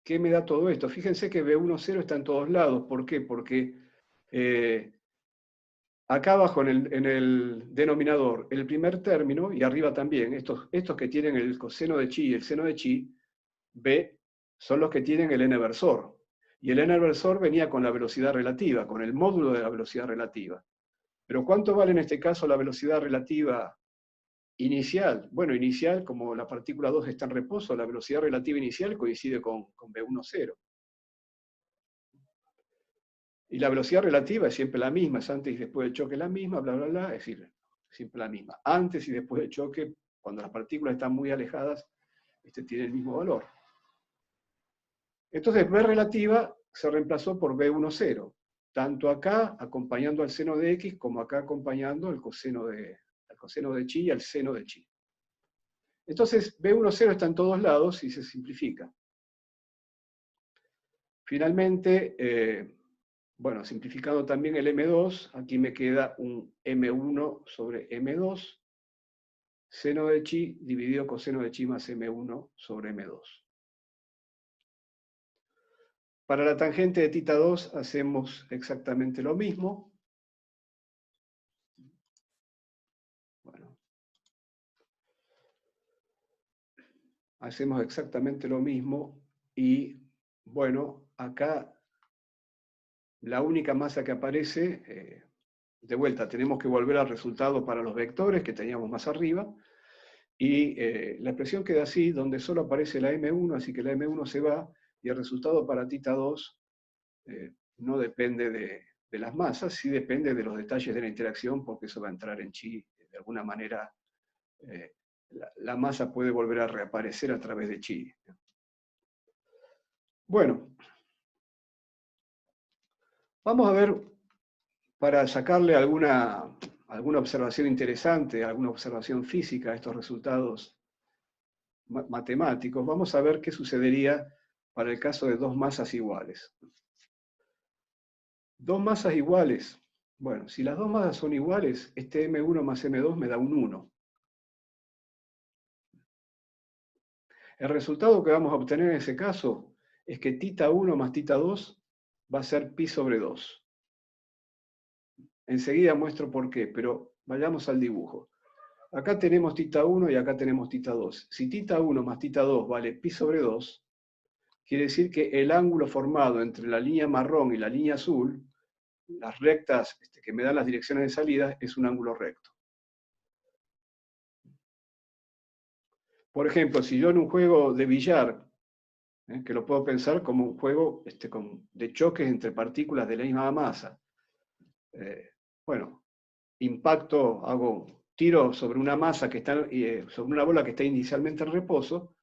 S1: ¿qué me da todo esto? Fíjense que B10 está en todos lados. ¿Por qué? Porque acá abajo en el denominador, el primer término, y arriba también, estos que tienen el coseno de chi y el seno de chi, B, son los que tienen el n versor. Y el n versor venía con la velocidad relativa, con el módulo de la velocidad relativa. Pero ¿cuánto vale en este caso la velocidad relativa inicial? Bueno, inicial, como la partícula 2 está en reposo, la velocidad relativa inicial coincide con B10. Y la velocidad relativa es siempre la misma, es antes y después del choque la misma, bla, bla, bla, es decir, siempre la misma. Antes y después del choque, cuando las partículas están muy alejadas, tiene el mismo valor. Entonces, B relativa se reemplazó por B10, tanto acá acompañando al seno de X, como acá acompañando al coseno de chi y al seno de chi. Entonces, B10 está en todos lados y se simplifica. Finalmente, bueno, simplificando también el M2, aquí me queda un M1 sobre M2, seno de chi dividido coseno de chi más M1 sobre M2. Para la tangente de θ2 hacemos exactamente lo mismo. Bueno, hacemos exactamente lo mismo y, bueno, acá la única masa que aparece, de vuelta, tenemos que volver al resultado para los vectores que teníamos más arriba, y la expresión queda así, donde solo aparece la M1, así que la M1 se va, y el resultado para θ2 no depende de de las masas, sí depende de los detalles de la interacción, porque eso va a entrar en chi. De alguna manera, la masa puede volver a reaparecer a través de chi. Bueno, vamos a ver, para sacarle alguna observación interesante, alguna observación física a estos resultados matemáticos, vamos a ver qué sucedería para el caso de dos masas iguales. Dos masas iguales. Bueno, si las dos masas son iguales, este M1 más M2 me da un 1. El resultado que vamos a obtener en ese caso es que θ1 más θ2 va a ser pi sobre 2. Enseguida muestro por qué, pero vayamos al dibujo. Acá tenemos θ1 y acá tenemos θ2. Si θ1 más θ2 vale pi sobre 2, quiere decir que el ángulo formado entre la línea marrón y la línea azul, las rectas que me dan las direcciones de salida, es un ángulo recto. Por ejemplo, si yo en un juego de billar, que lo puedo pensar como un juego de choques entre partículas de la misma masa, bueno, impacto, hago tiro sobre una masa que está, sobre una bola que está inicialmente en reposo,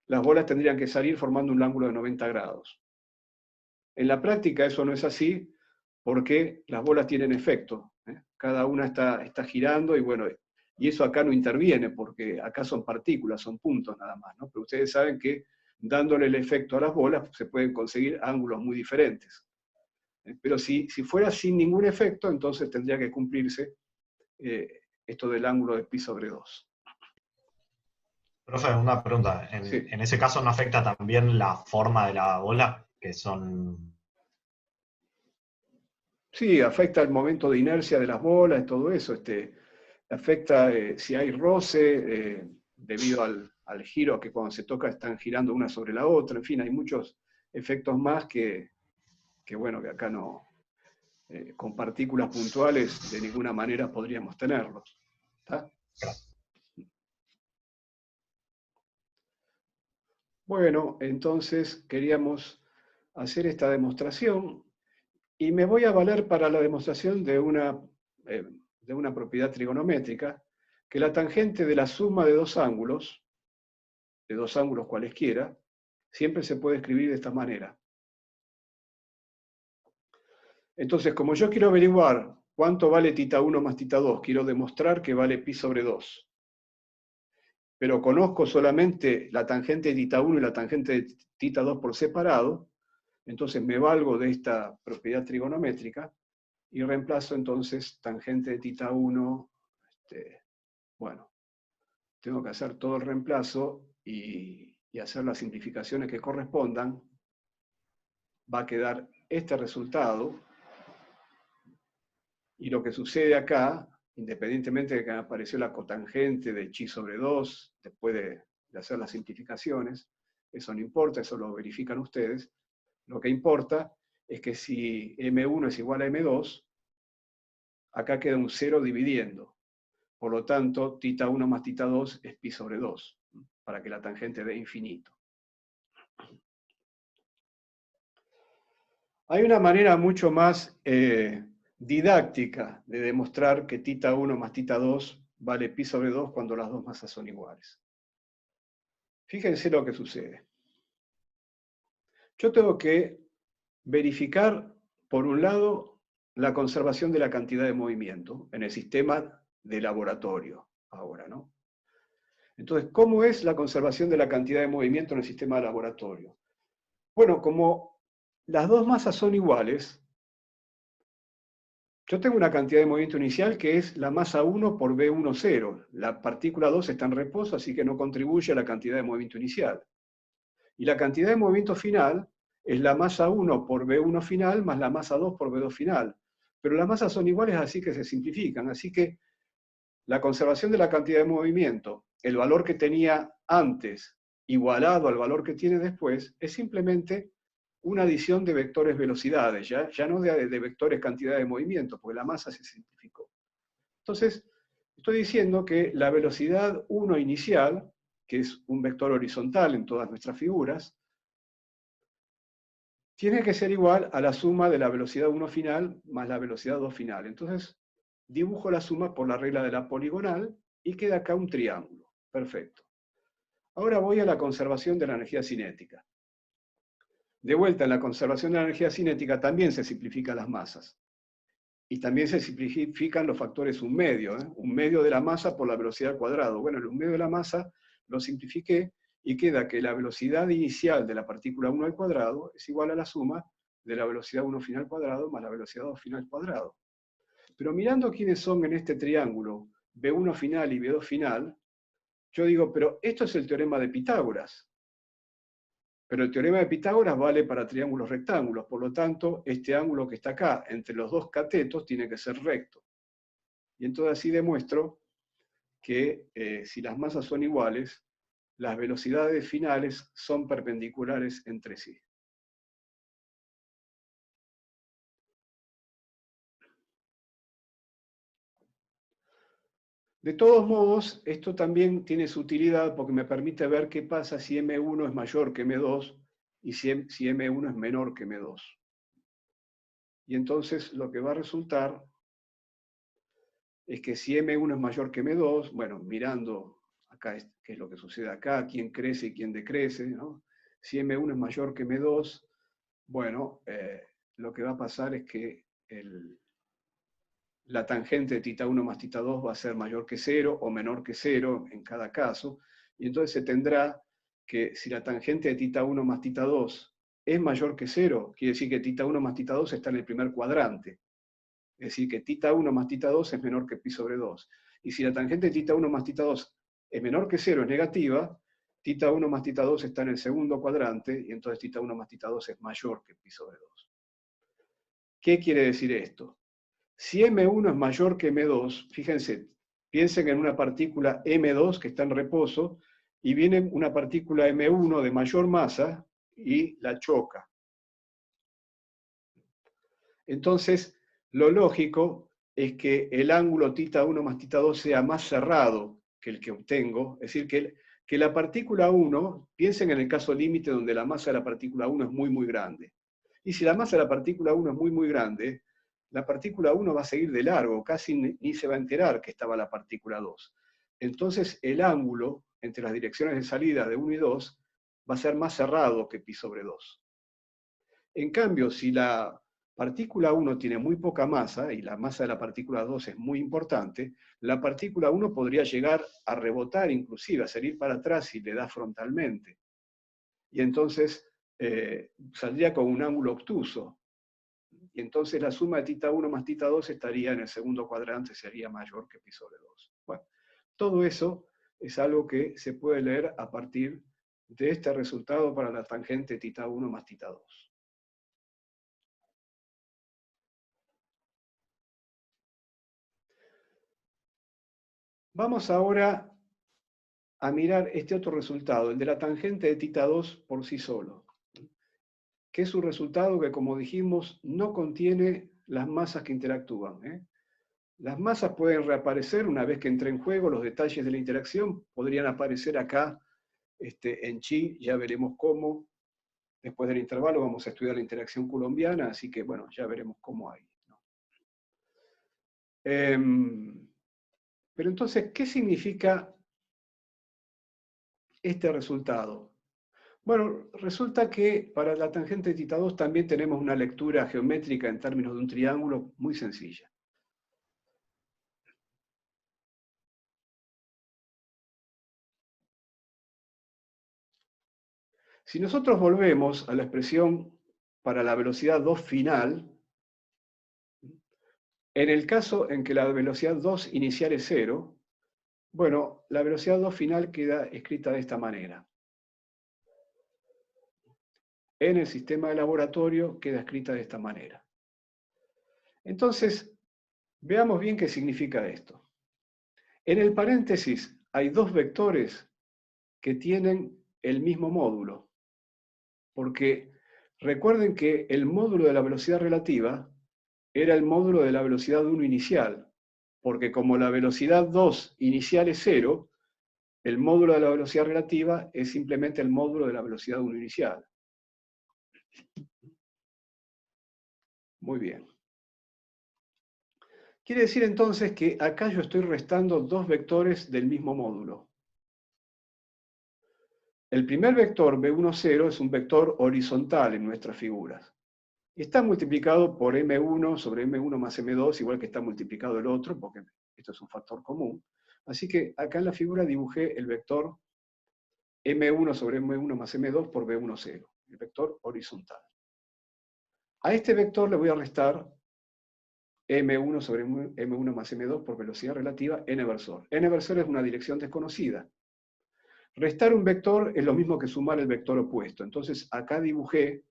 S1: las bolas tendrían que salir formando un ángulo de 90 grados. En la práctica eso no es así, porque las bolas tienen efecto. Cada una está girando y bueno, y eso acá no interviene, porque acá son partículas, son puntos nada más, ¿no? Pero ustedes saben que dándole el efecto a las bolas se pueden conseguir ángulos muy diferentes. Pero si fuera sin ningún efecto, entonces tendría que cumplirse esto del ángulo de pi sobre 2.
S3: Profe, una pregunta.
S1: Sí.
S3: ¿En ese caso no afecta también la forma de la bola? Que son...
S1: Sí, afecta el momento de inercia de las bolas, todo eso. Afecta si hay roce, debido al giro, que cuando se toca están girando una sobre la otra. En fin, hay muchos efectos más que bueno, que acá no, con partículas puntuales de ninguna manera podríamos tenerlos. ¿Está? Bueno, entonces queríamos hacer esta demostración y me voy a valer para la demostración de una propiedad trigonométrica, que la tangente de la suma de dos ángulos cualesquiera, siempre se puede escribir de esta manera. Entonces, como yo quiero averiguar cuánto vale θ1 más θ2, quiero demostrar que vale pi sobre 2. Pero conozco solamente la tangente de θ1 y la tangente de θ2 por separado, entonces me valgo de esta propiedad trigonométrica y reemplazo entonces tangente de θ1, bueno, tengo que hacer todo el reemplazo y hacer las simplificaciones que correspondan. Va a quedar este resultado, y lo que sucede acá, independientemente de que me apareció la cotangente de chi sobre 2, después de hacer las simplificaciones, eso no importa, eso lo verifican ustedes. Lo que importa es que si M1 es igual a M2, acá queda un 0 dividiendo. Por lo tanto, θ1 más θ2 es pi sobre 2, para que la tangente dé infinito. Hay una manera mucho más didáctica de demostrar que θ1 más θ2 vale pi sobre 2 cuando las dos masas son iguales. Fíjense lo que sucede. Yo tengo que verificar, por un lado, la conservación de la cantidad de movimiento en el sistema de laboratorio, ahora, ¿no? Entonces, ¿cómo es la conservación de la cantidad de movimiento en el sistema de laboratorio? Bueno, como las dos masas son iguales, yo tengo una cantidad de movimiento inicial que es la masa 1 por V1, 0. La partícula 2 está en reposo, así que no contribuye a la cantidad de movimiento inicial. Y la cantidad de movimiento final es la masa 1 por V1 final más la masa 2 por V2 final. Pero las masas son iguales, así que se simplifican. Así que la conservación de la cantidad de movimiento, el valor que tenía antes igualado al valor que tiene después, es simplemente una adición de vectores velocidades, ya no de vectores cantidad de movimiento, porque la masa se simplificó. Entonces, estoy diciendo que la velocidad 1 inicial, que es un vector horizontal en todas nuestras figuras, tiene que ser igual a la suma de la velocidad 1 final más la velocidad 2 final. Entonces, dibujo la suma por la regla de la poligonal y queda acá un triángulo. Perfecto. Ahora voy a la conservación de la energía cinética. De vuelta, en la conservación de la energía cinética también se simplifican las masas. Y también se simplifican los factores un medio. Un medio de la masa por la velocidad al cuadrado. Bueno, el un medio de la masa lo simplifiqué y queda que la velocidad inicial de la partícula 1 al cuadrado es igual a la suma de la velocidad 1 final al cuadrado más la velocidad 2 final al cuadrado. Pero mirando quiénes son en este triángulo, B1 final y B2 final, yo digo, pero esto es el teorema de Pitágoras. Pero el teorema de Pitágoras vale para triángulos rectángulos, por lo tanto, este ángulo que está acá, entre los dos catetos, tiene que ser recto. Y entonces así demuestro que si las masas son iguales, las velocidades finales son perpendiculares entre sí. De todos modos, esto también tiene su utilidad porque me permite ver qué pasa si M1 es mayor que M2 y si M1 es menor que M2. Y entonces lo que va a resultar es que si M1 es mayor que M2, bueno, mirando acá qué es lo que sucede acá, quién crece y quién decrece, ¿no? Si M1 es mayor que M2, bueno, lo que va a pasar es que la tangente de θ1 más θ2 va a ser mayor que 0 o menor que 0 en cada caso, y entonces se tendrá que si la tangente de θ1 más θ2 es mayor que 0, quiere decir que θ1 más θ2 está en el primer cuadrante. Es decir, que θ1 más θ2 es menor que pi sobre 2. Y si la tangente de θ1 más θ2 es menor que 0, es negativa, θ1 más θ2 está en el segundo cuadrante, y entonces θ1 más θ2 es mayor que pi sobre 2. ¿Qué quiere decir esto? Si M1 es mayor que M2, fíjense, piensen en una partícula M2 que está en reposo, y viene una partícula M1 de mayor masa y la choca. Entonces, lo lógico es que el ángulo θ1 más θ2 sea más cerrado que el que obtengo, es decir, que la partícula 1, piensen en el caso límite donde la masa de la partícula 1 es muy, muy grande. Y si la masa de la partícula 1 es muy, muy grande, la partícula 1 va a seguir de largo, casi ni se va a enterar que estaba la partícula 2. Entonces, el ángulo entre las direcciones de salida de 1 y 2 va a ser más cerrado que pi sobre 2. En cambio, si la partícula 1 tiene muy poca masa y la masa de la partícula 2 es muy importante, la partícula 1 podría llegar a rebotar, inclusive a salir para atrás si le da frontalmente. Y entonces saldría con un ángulo obtuso. Y entonces la suma de θ1 más θ2 estaría en el segundo cuadrante, sería mayor que pi sobre 2. Bueno, todo eso es algo que se puede leer a partir de este resultado para la tangente θ1 más θ2. Vamos ahora a mirar este otro resultado, el de la tangente de θ2 por sí solo, que es un resultado que, como dijimos, no contiene las masas que interactúan. Las masas pueden reaparecer una vez que entre en juego los detalles de la interacción, podrían aparecer acá en chi, ya veremos cómo. Después del intervalo vamos a estudiar la interacción coulombiana, así que bueno, ya veremos cómo hay, ¿no? Pero entonces, ¿qué significa este resultado? Bueno, resulta que para la tangente de θ2 también tenemos una lectura geométrica en términos de un triángulo muy sencilla. Si nosotros volvemos a la expresión para la velocidad 2 final, en el caso en que la velocidad 2 inicial es 0, bueno, la velocidad 2 final queda escrita de esta manera. En el sistema de laboratorio queda escrita de esta manera. Entonces, veamos bien qué significa esto. En el paréntesis hay dos vectores que tienen el mismo módulo, porque recuerden que el módulo de la velocidad relativa era el módulo de la velocidad 1 inicial, porque como la velocidad 2 inicial es 0, el módulo de la velocidad relativa es simplemente el módulo de la velocidad 1 inicial. Muy bien. Quiere decir entonces que acá yo estoy restando dos vectores del mismo módulo. El primer vector, B10, es un vector horizontal en nuestras figuras. Está multiplicado por M1 sobre M1 más M2, igual que está multiplicado el otro, porque esto es un factor común. Así que acá en la figura dibujé el vector M1 sobre M1 más M2 por B10, el vector horizontal. A este vector le voy a restar M1 sobre M1 más M2 por velocidad relativa, n versor. N versor es una dirección desconocida. Restar un vector es lo mismo que sumar el vector opuesto. Entonces acá dibujé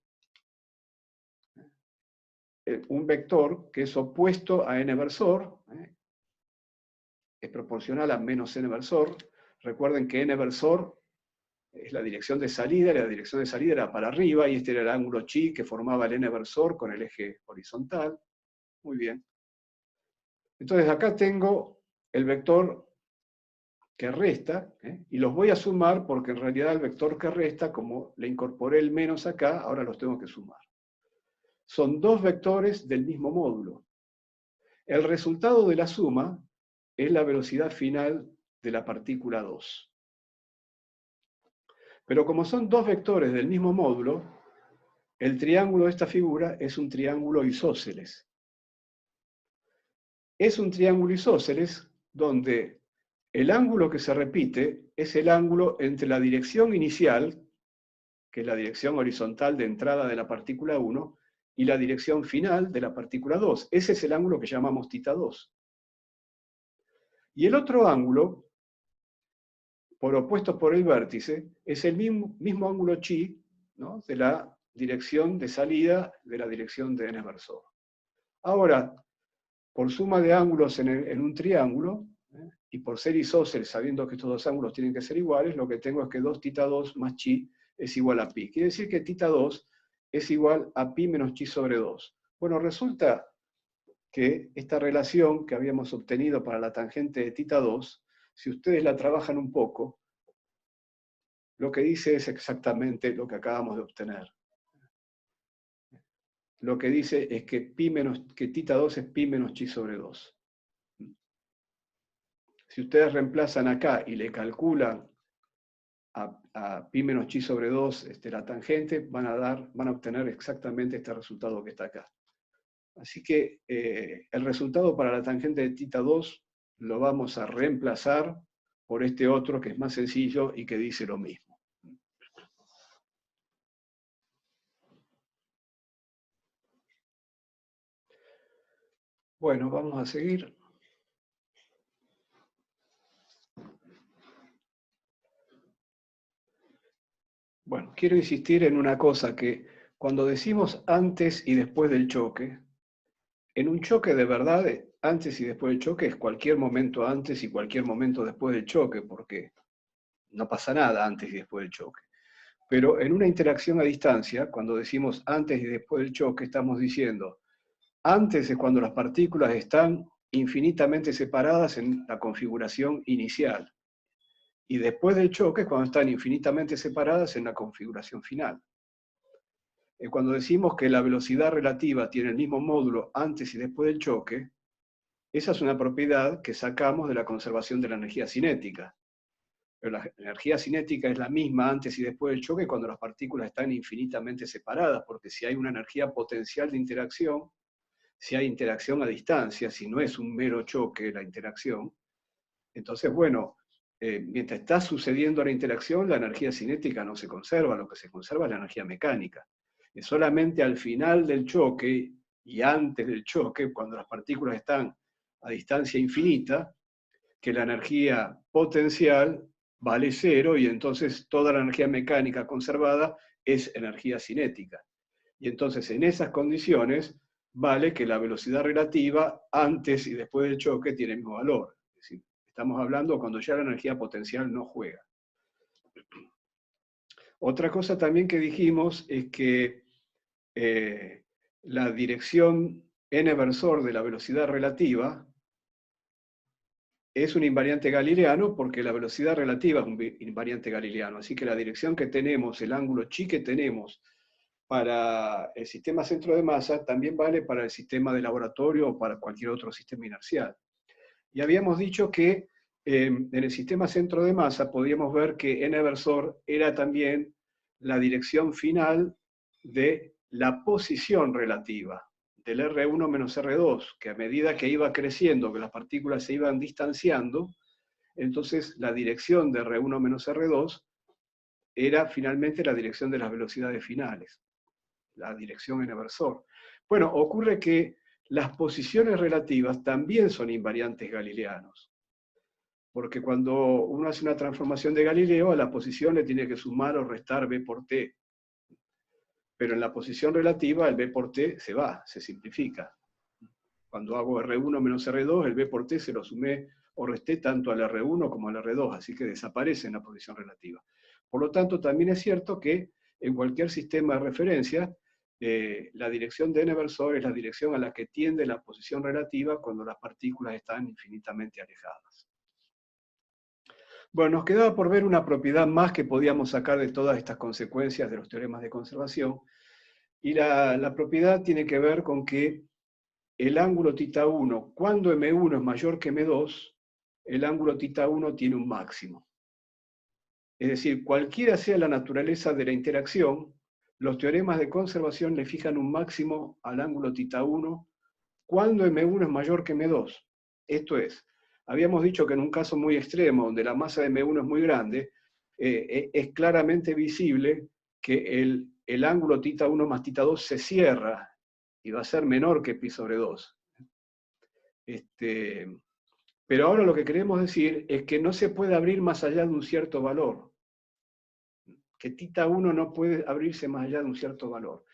S1: un vector que es opuesto a n versor, es proporcional a menos n versor. Recuerden que n versor es la dirección de salida, y la dirección de salida era para arriba, y este era el ángulo chi que formaba el n versor con el eje horizontal. Muy bien. Entonces acá tengo el vector que resta, y los voy a sumar porque en realidad el vector que resta, como le incorporé el menos acá, ahora los tengo que sumar. Son dos vectores del mismo módulo. El resultado de la suma es la velocidad final de la partícula 2. Pero como son dos vectores del mismo módulo, el triángulo de esta figura es un triángulo isósceles. Es un triángulo isósceles donde el ángulo que se repite es el ángulo entre la dirección inicial, que es la dirección horizontal de entrada de la partícula 1, y la dirección final de la partícula 2. Ese es el ángulo que llamamos θ2. Y el otro ángulo, por opuesto por el vértice, es el mismo ángulo chi, ¿no?, de la dirección de salida de la dirección de n versor. Ahora, por suma de ángulos en un triángulo, y por ser isósceles, sabiendo que estos dos ángulos tienen que ser iguales, lo que tengo es que 2θ2 más chi es igual a pi. Quiere decir que θ2 es igual a pi menos chi sobre 2. Bueno, resulta que esta relación que habíamos obtenido para la tangente de θ2, si ustedes la trabajan un poco, lo que dice es exactamente lo que acabamos de obtener. Lo que dice es que θ2 es pi menos chi sobre 2. Si ustedes reemplazan acá y le calculan a pi menos chi sobre 2 la tangente, van a obtener exactamente este resultado que está acá. Así que el resultado para la tangente de θ2 lo vamos a reemplazar por este otro que es más sencillo y que dice lo mismo. Bueno, vamos a seguir. Bueno, quiero insistir en una cosa, que cuando decimos antes y después del choque, en un choque de verdad, antes y después del choque es cualquier momento antes y cualquier momento después del choque, porque no pasa nada antes y después del choque. Pero en una interacción a distancia, cuando decimos antes y después del choque, estamos diciendo, antes es cuando las partículas están infinitamente separadas en la configuración inicial, y después del choque es cuando están infinitamente separadas en la configuración final. Cuando decimos que la velocidad relativa tiene el mismo módulo antes y después del choque, esa es una propiedad que sacamos de la conservación de la energía cinética. Pero la energía cinética es la misma antes y después del choque cuando las partículas están infinitamente separadas, porque si hay una energía potencial de interacción, si hay interacción a distancia, si no es un mero choque la interacción, entonces, bueno, mientras está sucediendo la interacción, la energía cinética no se conserva, lo que se conserva es la energía mecánica. Es solamente al final del choque y antes del choque, cuando las partículas están a distancia infinita, que la energía potencial vale cero y entonces toda la energía mecánica conservada es energía cinética. Y entonces en esas condiciones vale que la velocidad relativa antes y después del choque tiene el mismo valor. Es decir, estamos hablando cuando ya la energía potencial no juega. Otra cosa también que dijimos es que la dirección n versor de la velocidad relativa es un invariante galileano porque la velocidad relativa es un invariante galileano. Así que la dirección que tenemos, el ángulo chi que tenemos para el sistema centro de masa también vale para el sistema de laboratorio o para cualquier otro sistema inercial. Y habíamos dicho que en el sistema centro de masa podíamos ver que n versor era también la dirección final de la posición relativa del R1 menos R2, que a medida que iba creciendo, que las partículas se iban distanciando, entonces la dirección de R1 menos R2 era finalmente la dirección de las velocidades finales, la dirección n versor. Bueno, ocurre que las posiciones relativas también son invariantes galileanos, porque cuando uno hace una transformación de Galileo, a la posición le tiene que sumar o restar b por t. Pero en la posición relativa, el b por t se va, se simplifica. Cuando hago R1 menos R2, el b por t se lo sumé o resté tanto al R1 como al R2, así que desaparece en la posición relativa. Por lo tanto, también es cierto que en cualquier sistema de referencia, la dirección de n versor es la dirección a la que tiende la posición relativa cuando las partículas están infinitamente alejadas. Bueno, nos quedaba por ver una propiedad más que podíamos sacar de todas estas consecuencias de los teoremas de conservación, y la propiedad tiene que ver con que el ángulo θ1, cuando m1 es mayor que m2, el ángulo θ1 tiene un máximo. Es decir, cualquiera sea la naturaleza de la interacción, los teoremas de conservación le fijan un máximo al ángulo θ1 cuando m1 es mayor que m2. Esto es, habíamos dicho que en un caso muy extremo, donde la masa de m1 es muy grande, es claramente visible que el ángulo θ1 más θ2 se cierra y va a ser menor que pi sobre 2. Pero ahora lo que queremos decir es que no se puede abrir más allá de un cierto valor. Que θ1 no puede abrirse más allá de un cierto valor.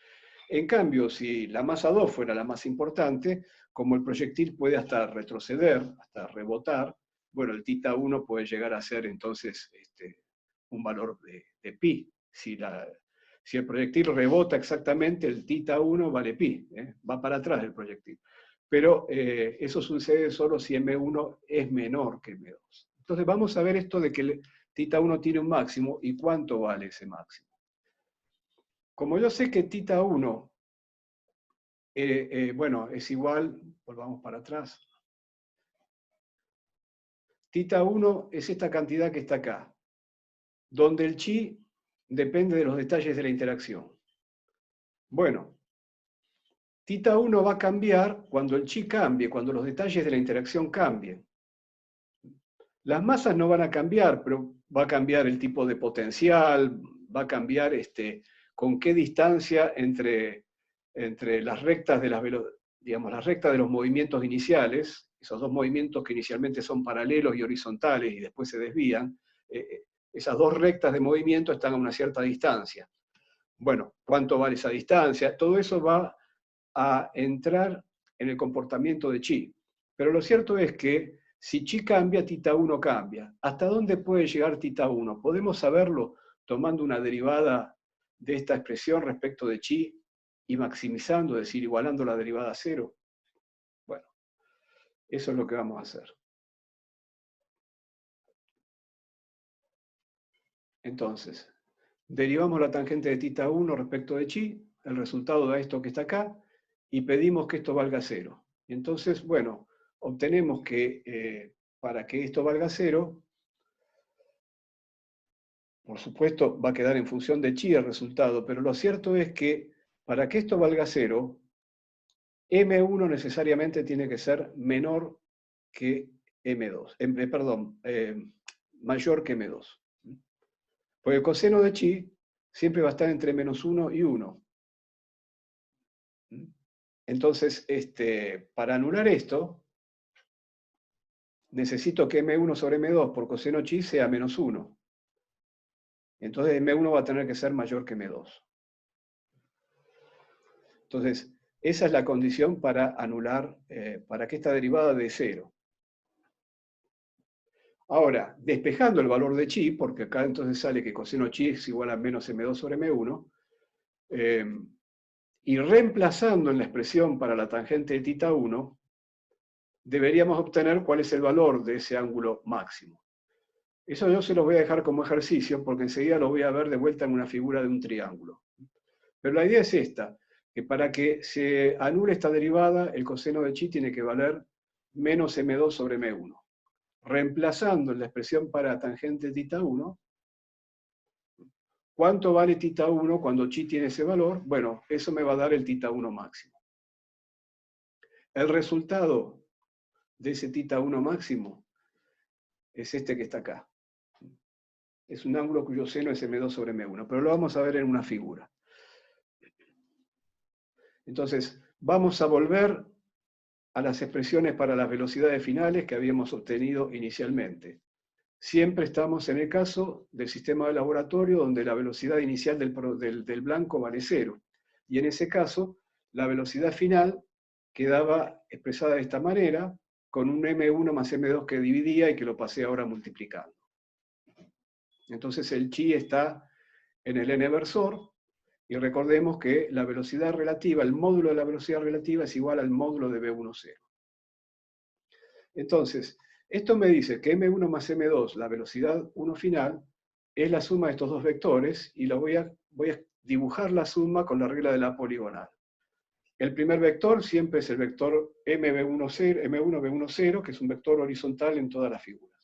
S1: En cambio, si la masa 2 fuera la más importante, como el proyectil puede hasta retroceder, hasta rebotar, bueno, el θ1 puede llegar a ser entonces un valor de pi. Si el proyectil rebota exactamente, el θ1 vale pi, va para atrás el proyectil. Pero eso sucede solo si m1 es menor que m2. Entonces vamos a ver esto de que θ1 tiene un máximo y cuánto vale ese máximo. Como yo sé que θ1, bueno, es igual, volvamos para atrás. θ1 es esta cantidad que está acá, donde el chi depende de los detalles de la interacción. Bueno, θ1 va a cambiar cuando el chi cambie, cuando los detalles de la interacción cambien. Las masas no van a cambiar, pero va a cambiar el tipo de potencial, va a cambiar con qué distancia entre las rectas de las rectas de los movimientos iniciales, esos dos movimientos que inicialmente son paralelos y horizontales y después se desvían, esas dos rectas de movimiento están a una cierta distancia. Bueno, ¿cuánto vale esa distancia? Todo eso va a entrar en el comportamiento de chi. Pero lo cierto es que si chi cambia, θ1 cambia. ¿Hasta dónde puede llegar θ1? ¿Podemos saberlo tomando una derivada de esta expresión respecto de chi y maximizando, es decir, igualando la derivada a cero? Bueno, eso es lo que vamos a hacer. Entonces, derivamos la tangente de θ1 respecto de chi, el resultado da esto que está acá, y pedimos que esto valga cero. Y entonces, bueno, obtenemos que para que esto valga cero, por supuesto va a quedar en función de chi el resultado, pero lo cierto es que para que esto valga cero, M1 necesariamente tiene que ser menor que M2, mayor que M2. Porque el coseno de chi siempre va a estar entre -1 y 1. Entonces, para anular esto, necesito que M1 sobre M2 por coseno chi sea -1. Entonces M1 va a tener que ser mayor que M2. Entonces, esa es la condición para anular, para que esta derivada dé cero. Ahora, despejando el valor de chi, porque acá entonces sale que coseno chi es igual a menos M2 sobre M1, y reemplazando en la expresión para la tangente de θ1, deberíamos obtener cuál es el valor de ese ángulo máximo. Eso yo se los voy a dejar como ejercicio, porque enseguida lo voy a ver de vuelta en una figura de un triángulo. Pero la idea es esta, que para que se anule esta derivada, el coseno de chi tiene que valer menos m2 sobre m1. Reemplazando en la expresión para tangente θ1, ¿cuánto vale θ1 cuando chi tiene ese valor? Bueno, eso me va a dar el θ1 máximo. El resultado de ese θ1 máximo es este que está acá. Es un ángulo cuyo seno es m2 sobre m1, pero lo vamos a ver en una figura. Entonces, vamos a volver a las expresiones para las velocidades finales que habíamos obtenido inicialmente. Siempre estamos en el caso del sistema de laboratorio donde la velocidad inicial del blanco vale 0. Y en ese caso, la velocidad final quedaba expresada de esta manera, con un m1 más m2 que dividía y que lo pasé ahora multiplicando. Entonces el chi está en el n-versor, y recordemos que la velocidad relativa, el módulo de la velocidad relativa es igual al módulo de v1,0. Entonces, esto me dice que m1 más m2, la velocidad 1 final, es la suma de estos dos vectores, y voy a dibujar la suma con la regla de la poligonal. El primer vector siempre es el vector m1v10, que es un vector horizontal en todas las figuras.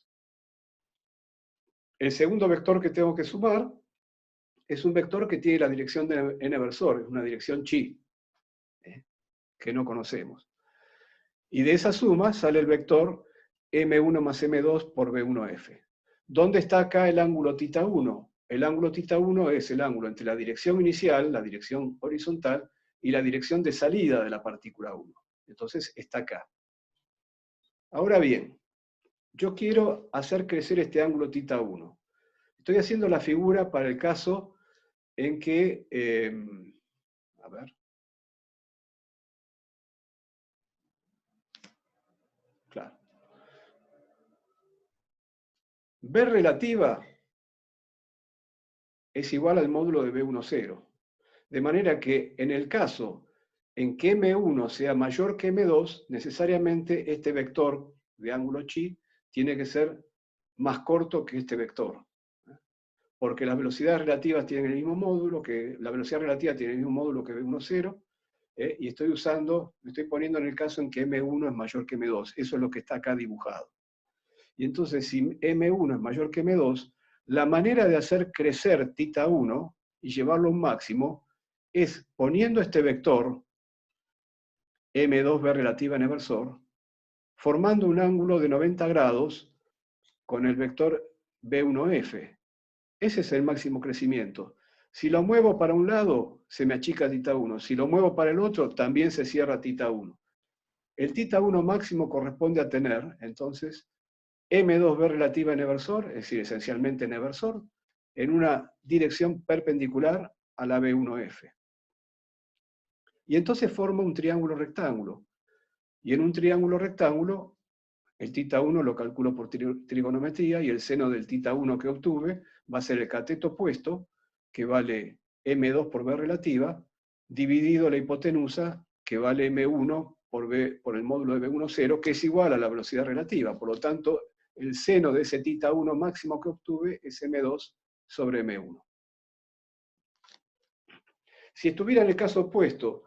S1: El segundo vector que tengo que sumar es un vector que tiene la dirección de n-versor, es una dirección chi, que no conocemos. Y de esa suma sale el vector m1 más m2 por v1f. ¿Dónde está acá el ángulo θ1? El ángulo θ1 es el ángulo entre la dirección inicial, la dirección horizontal, y la dirección de salida de la partícula 1. Entonces está acá. Ahora bien, yo quiero hacer crecer este ángulo θ1. Estoy haciendo la figura para el caso en que, a ver, claro, B relativa es igual al módulo de B10, de manera que en el caso en que M1 sea mayor que M2, necesariamente este vector de ángulo chi tiene que ser más corto que este vector, porque las velocidades relativas tienen el mismo módulo, que la velocidad relativa tiene el mismo módulo que V10, y me estoy poniendo en el caso en que M1 es mayor que M2, eso es lo que está acá dibujado. Y entonces, si M1 es mayor que M2, la manera de hacer crecer θ1 y llevarlo a un máximo es poniendo este vector, M2B relativa en inversor, formando un ángulo de 90 grados con el vector B1F. Ese es el máximo crecimiento. Si lo muevo para un lado, se me achica θ1. Si lo muevo para el otro, también se cierra θ1. El θ1 máximo corresponde a tener, entonces, M2B relativa en inversor, es decir, esencialmente en inversor, en una dirección perpendicular a la B1F. Y entonces forma un triángulo rectángulo. Y en un triángulo rectángulo, el θ1 lo calculo por trigonometría, y el seno del θ1 que obtuve va a ser el cateto opuesto, que vale M2 por B relativa, dividido la hipotenusa, que vale M1 por el módulo de B10, que es igual a la velocidad relativa. Por lo tanto, el seno de ese θ1 máximo que obtuve es M2 sobre M1. Si estuviera en el caso opuesto,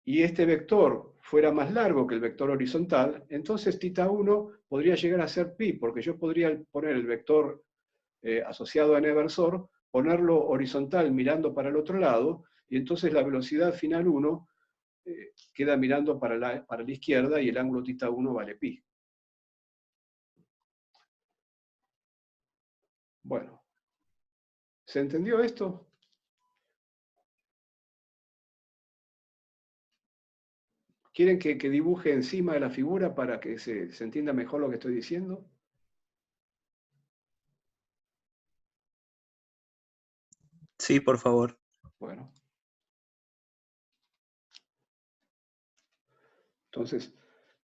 S1: y este vector fuera más largo que el vector horizontal, entonces θ1 podría llegar a ser pi, porque yo podría poner el vector asociado a n-versor, ponerlo horizontal mirando para el otro lado, y entonces la velocidad final 1 queda mirando para la izquierda, y el ángulo θ1 vale pi. Bueno, ¿se entendió esto? ¿Quieren que dibuje encima de la figura para que se entienda mejor lo que estoy diciendo?
S6: Sí, por favor.
S1: Bueno. Entonces,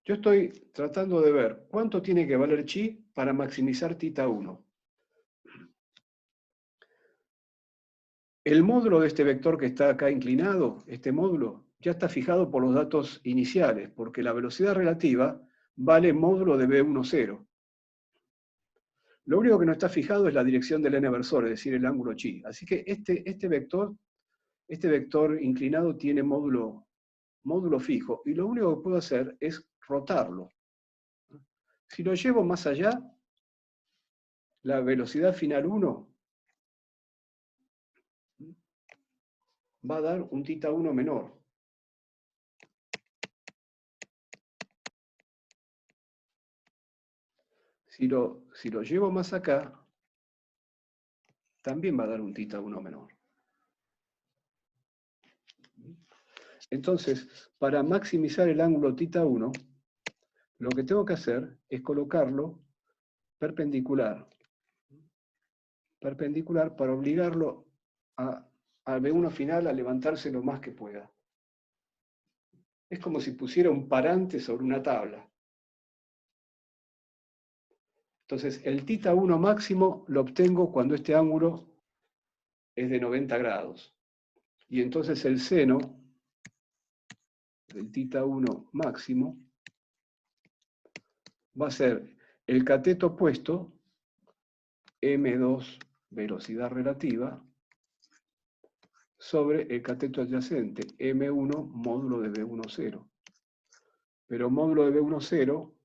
S1: yo estoy tratando de ver cuánto tiene que valer chi para maximizar θ1. El módulo de este vector que está acá inclinado, este módulo, ya está fijado por los datos iniciales, porque la velocidad relativa vale módulo de B10. Lo único que no está fijado es la dirección del n-versor, es decir, el ángulo chi. Así que este vector Este vector inclinado tiene módulo fijo, y lo único que puedo hacer es rotarlo. Si lo llevo más allá, la velocidad final 1 va a dar un θ1 menor. Si lo llevo más acá, también va a dar un θ1 menor. Entonces, para maximizar el ángulo θ1, lo que tengo que hacer es colocarlo perpendicular. Perpendicular para obligarlo a B1 final a levantarse lo más que pueda. Es como si pusiera un parante sobre una tabla. Entonces, el θ1 máximo lo obtengo cuando este ángulo es de 90 grados. Y entonces el seno del θ1 máximo va a ser el cateto opuesto, m2 velocidad relativa, sobre el cateto adyacente, m1 módulo de B10. Pero módulo de B10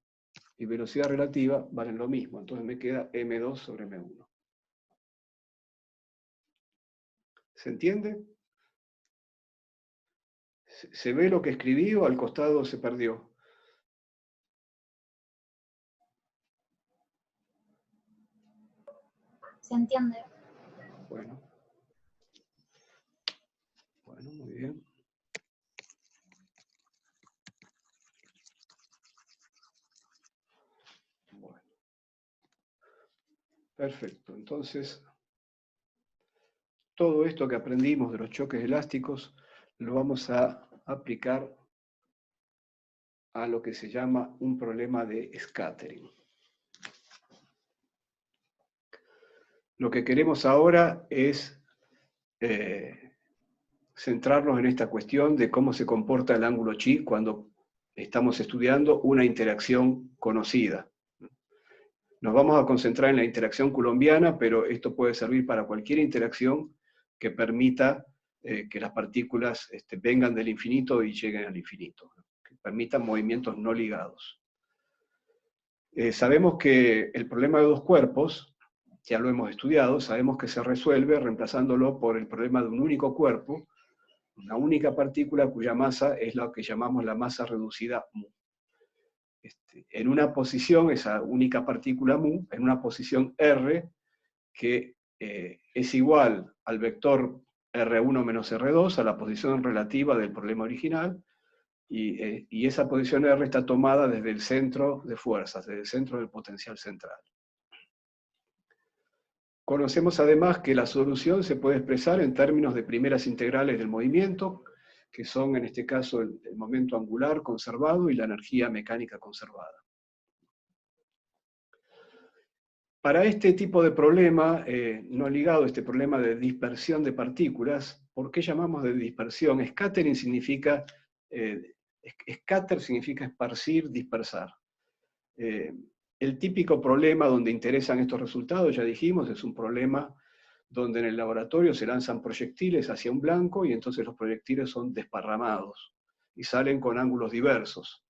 S1: y velocidad relativa valen lo mismo, entonces me queda m2 sobre m1. ¿Se entiende? ¿Se ve lo que escribí o al costado se perdió?
S7: Se entiende.
S1: Bueno, muy bien. Bueno. Perfecto, entonces, todo esto que aprendimos de los choques elásticos lo vamos a aplicar a lo que se llama un problema de scattering. Lo que queremos ahora es centrarnos en esta cuestión de cómo se comporta el ángulo chi cuando estamos estudiando una interacción conocida. Nos vamos a concentrar en la interacción coulombiana, pero esto puede servir para cualquier interacción que permita que las partículas vengan del infinito y lleguen al infinito, que permitan movimientos no ligados. Sabemos que el problema de dos cuerpos, ya lo hemos estudiado, sabemos que se resuelve reemplazándolo por el problema de un único cuerpo, una única partícula cuya masa es lo que llamamos la masa reducida mu. En una posición, esa única partícula mu, en una posición R, que es igual al vector R1 menos R2, a la posición relativa del problema original, y esa posición R está tomada desde el centro de fuerzas, desde el centro del potencial central. Conocemos además que la solución se puede expresar en términos de primeras integrales del movimiento, que son en este caso el momento angular conservado y la energía mecánica conservada. Para este tipo de problema, no ligado a este problema de dispersión de partículas, ¿por qué llamamos de dispersión? Scattering significa, scatter significa esparcir, dispersar. El típico problema donde interesan estos resultados, ya dijimos, es un problema donde en el laboratorio se lanzan proyectiles hacia un blanco y entonces los proyectiles son desparramados y salen con ángulos diversos.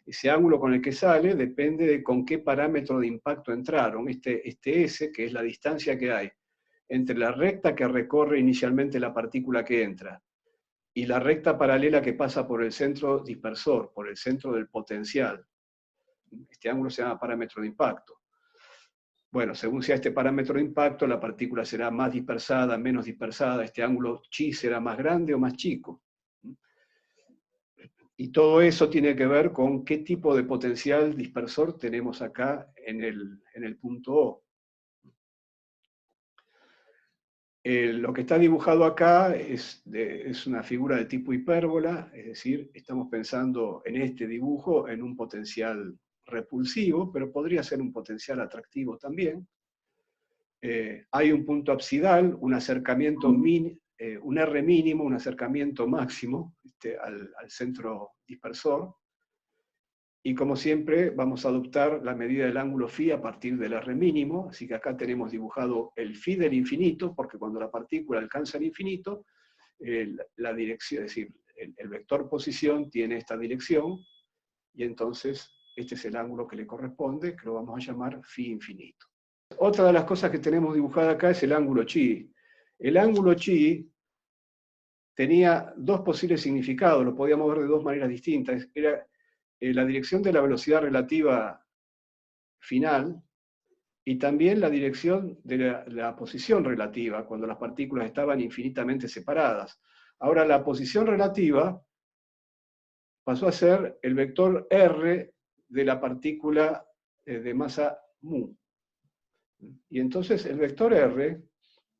S1: Ese ángulo con el que sale depende de con qué parámetro de impacto entraron. Este S, que es la distancia que hay entre la recta que recorre inicialmente la partícula que entra y la recta paralela que pasa por el centro dispersor, por el centro del potencial. Este ángulo se llama parámetro de impacto. Bueno, según sea este parámetro de impacto, la partícula será más dispersada, menos dispersada, este ángulo chi será más grande o más chico. Y todo eso tiene que ver con qué tipo de potencial dispersor tenemos acá en el punto O. Lo que está dibujado acá es una figura de tipo hipérbola, es decir, estamos pensando en este dibujo en un potencial repulsivo, pero podría ser un potencial atractivo también. Hay un punto absidal, un acercamiento un R mínimo, un acercamiento máximo al centro dispersor, y como siempre vamos a adoptar la medida del ángulo φ a partir del R mínimo, así que acá tenemos dibujado el φ del infinito, porque cuando la partícula alcanza el infinito, la dirección, es decir, el vector posición tiene esta dirección, y entonces este es el ángulo que le corresponde, que lo vamos a llamar phi infinito. Otra de las cosas que tenemos dibujada acá es el ángulo chi. El ángulo chi tenía dos posibles significados, lo podíamos ver de dos maneras distintas. Era la dirección de la velocidad relativa final, y también la dirección de la posición relativa, cuando las partículas estaban infinitamente separadas. Ahora, la posición relativa pasó a ser el vector r de la partícula de masa mu. Y entonces el vector r,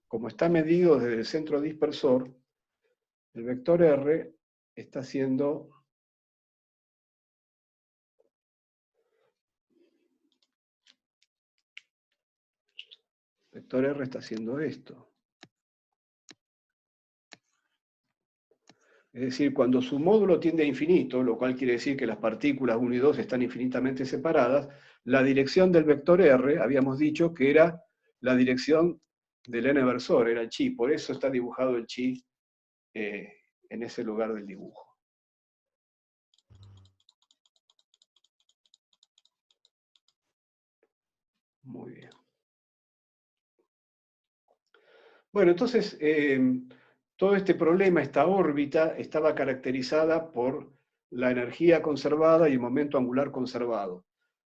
S1: como está medido desde el centro dispersor, el vector r está siendo esto. Es decir, cuando su módulo tiende a infinito, lo cual quiere decir que las partículas 1 y 2 están infinitamente separadas, la dirección del vector r, habíamos dicho que era la dirección del n-versor, era el chi, por eso está dibujado el chi en ese lugar del dibujo. Muy bien. Bueno, entonces, todo este problema, esta órbita, estaba caracterizada por la energía conservada y el momento angular conservado.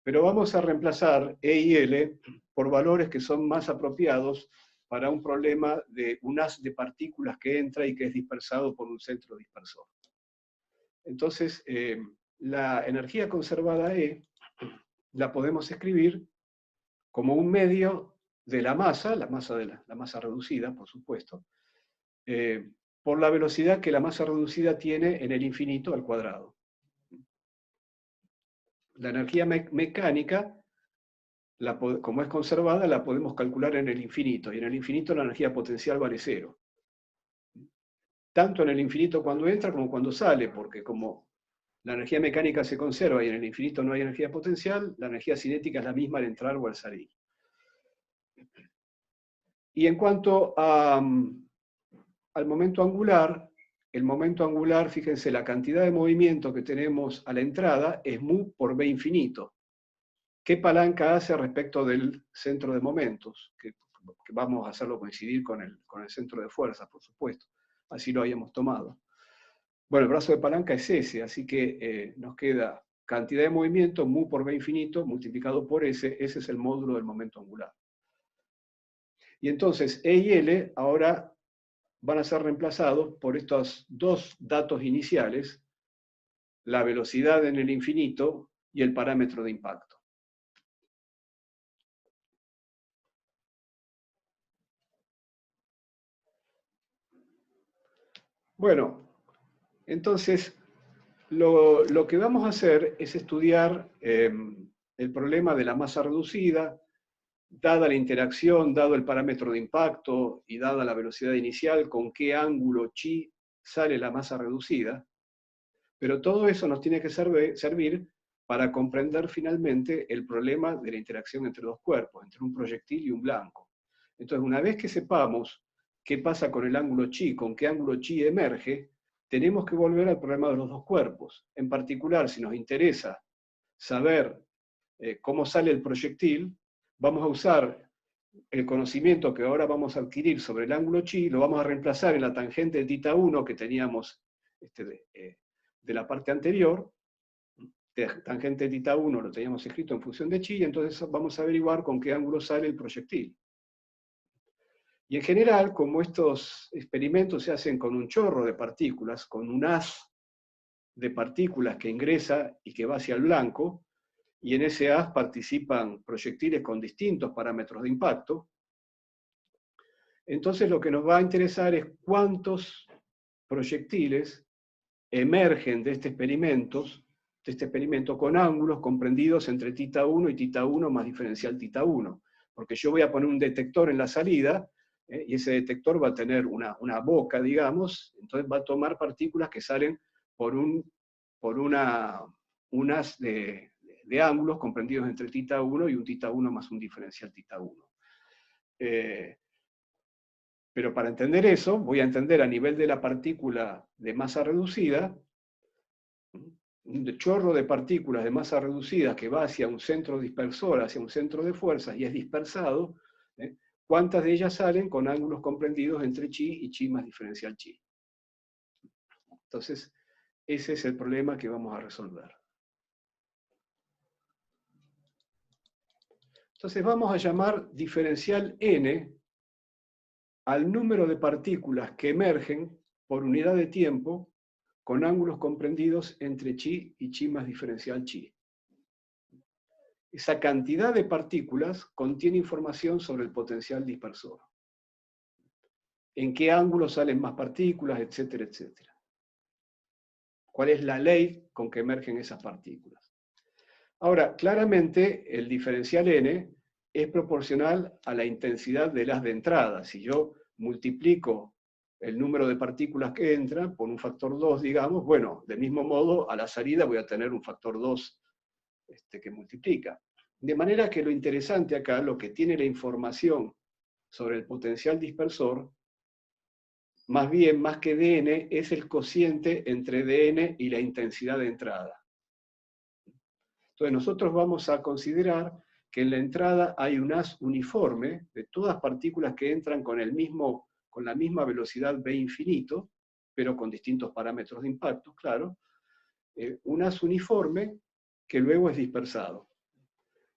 S1: Pero vamos a reemplazar E y L por valores que son más apropiados para un problema de un haz de partículas que entra y que es dispersado por un centro dispersor. Entonces, la energía conservada E la podemos escribir como un medio de la masa reducida, por supuesto, por la velocidad que la masa reducida tiene en el infinito al cuadrado. La energía mecánica, como es conservada, la podemos calcular en el infinito, y en el infinito la energía potencial vale 0. Tanto en el infinito cuando entra como cuando sale, porque como la energía mecánica se conserva y en el infinito no hay energía potencial, la energía cinética es la misma al entrar o al salir. Y en cuanto al momento angular, el momento angular, fíjense, la cantidad de movimiento que tenemos a la entrada es mu por b infinito. ¿Qué palanca hace respecto del centro de momentos? Que vamos a hacerlo coincidir con el centro de fuerza, por supuesto. Así lo habíamos tomado. Bueno, el brazo de palanca es ese, así que nos queda cantidad de movimiento, mu por b infinito, multiplicado por ese es el módulo del momento angular. Y entonces E y L ahora van a ser reemplazados por estos dos datos iniciales, la velocidad en el infinito y el parámetro de impacto. Bueno, entonces lo que vamos a hacer es estudiar el problema de la masa reducida, dada la interacción, dado el parámetro de impacto y dada la velocidad inicial, con qué ángulo chi sale la masa reducida. Pero todo eso nos tiene que servir para comprender finalmente el problema de la interacción entre dos cuerpos, entre un proyectil y un blanco. Entonces, una vez que sepamos qué pasa con el ángulo chi, con qué ángulo chi emerge, tenemos que volver al problema de los dos cuerpos. En particular, si nos interesa saber cómo sale el proyectil, vamos a usar el conocimiento que ahora vamos a adquirir sobre el ángulo chi, lo vamos a reemplazar en la tangente de θ 1 que teníamos de la parte anterior. De tangente de θ 1 lo teníamos escrito en función de chi, y entonces vamos a averiguar con qué ángulo sale el proyectil. Y en general, como estos experimentos se hacen con un chorro de partículas, con un haz de partículas que ingresa y que va hacia el blanco, y en ese haz participan proyectiles con distintos parámetros de impacto, entonces lo que nos va a interesar es cuántos proyectiles emergen de este experimento con ángulos comprendidos entre θ 1 y θ 1 más diferencial θ 1. Porque yo voy a poner un detector en la salida, y ese detector va a tener una boca, digamos, entonces va a tomar partículas que salen por un haz de ángulos comprendidos entre θ 1 y un θ 1 más un diferencial θ 1. Pero para entender eso, voy a entender a nivel de la partícula de masa reducida, un chorro de partículas de masa reducida que va hacia un centro dispersor, hacia un centro de fuerzas, y es dispersado, ¿cuántas de ellas salen con ángulos comprendidos entre chi y chi más diferencial chi? Entonces, ese es el problema que vamos a resolver. Entonces vamos a llamar diferencial n al número de partículas que emergen por unidad de tiempo con ángulos comprendidos entre chi y chi más diferencial chi. Esa cantidad de partículas contiene información sobre el potencial dispersor. En qué ángulo salen más partículas, etcétera, etcétera. ¿Cuál es la ley con que emergen esas partículas? Ahora, claramente el diferencial n es proporcional a la intensidad del haz de entrada. Si yo multiplico el número de partículas que entran por un factor 2, digamos, bueno, del mismo modo, a la salida voy a tener un factor 2 que multiplica. De manera que lo interesante acá, lo que tiene la información sobre el potencial dispersor, más bien, más que dn, es el cociente entre dn y la intensidad de entrada. Entonces nosotros vamos a considerar que en la entrada hay un haz uniforme de todas partículas que entran con la misma velocidad v infinito, pero con distintos parámetros de impacto, claro, un haz uniforme que luego es dispersado.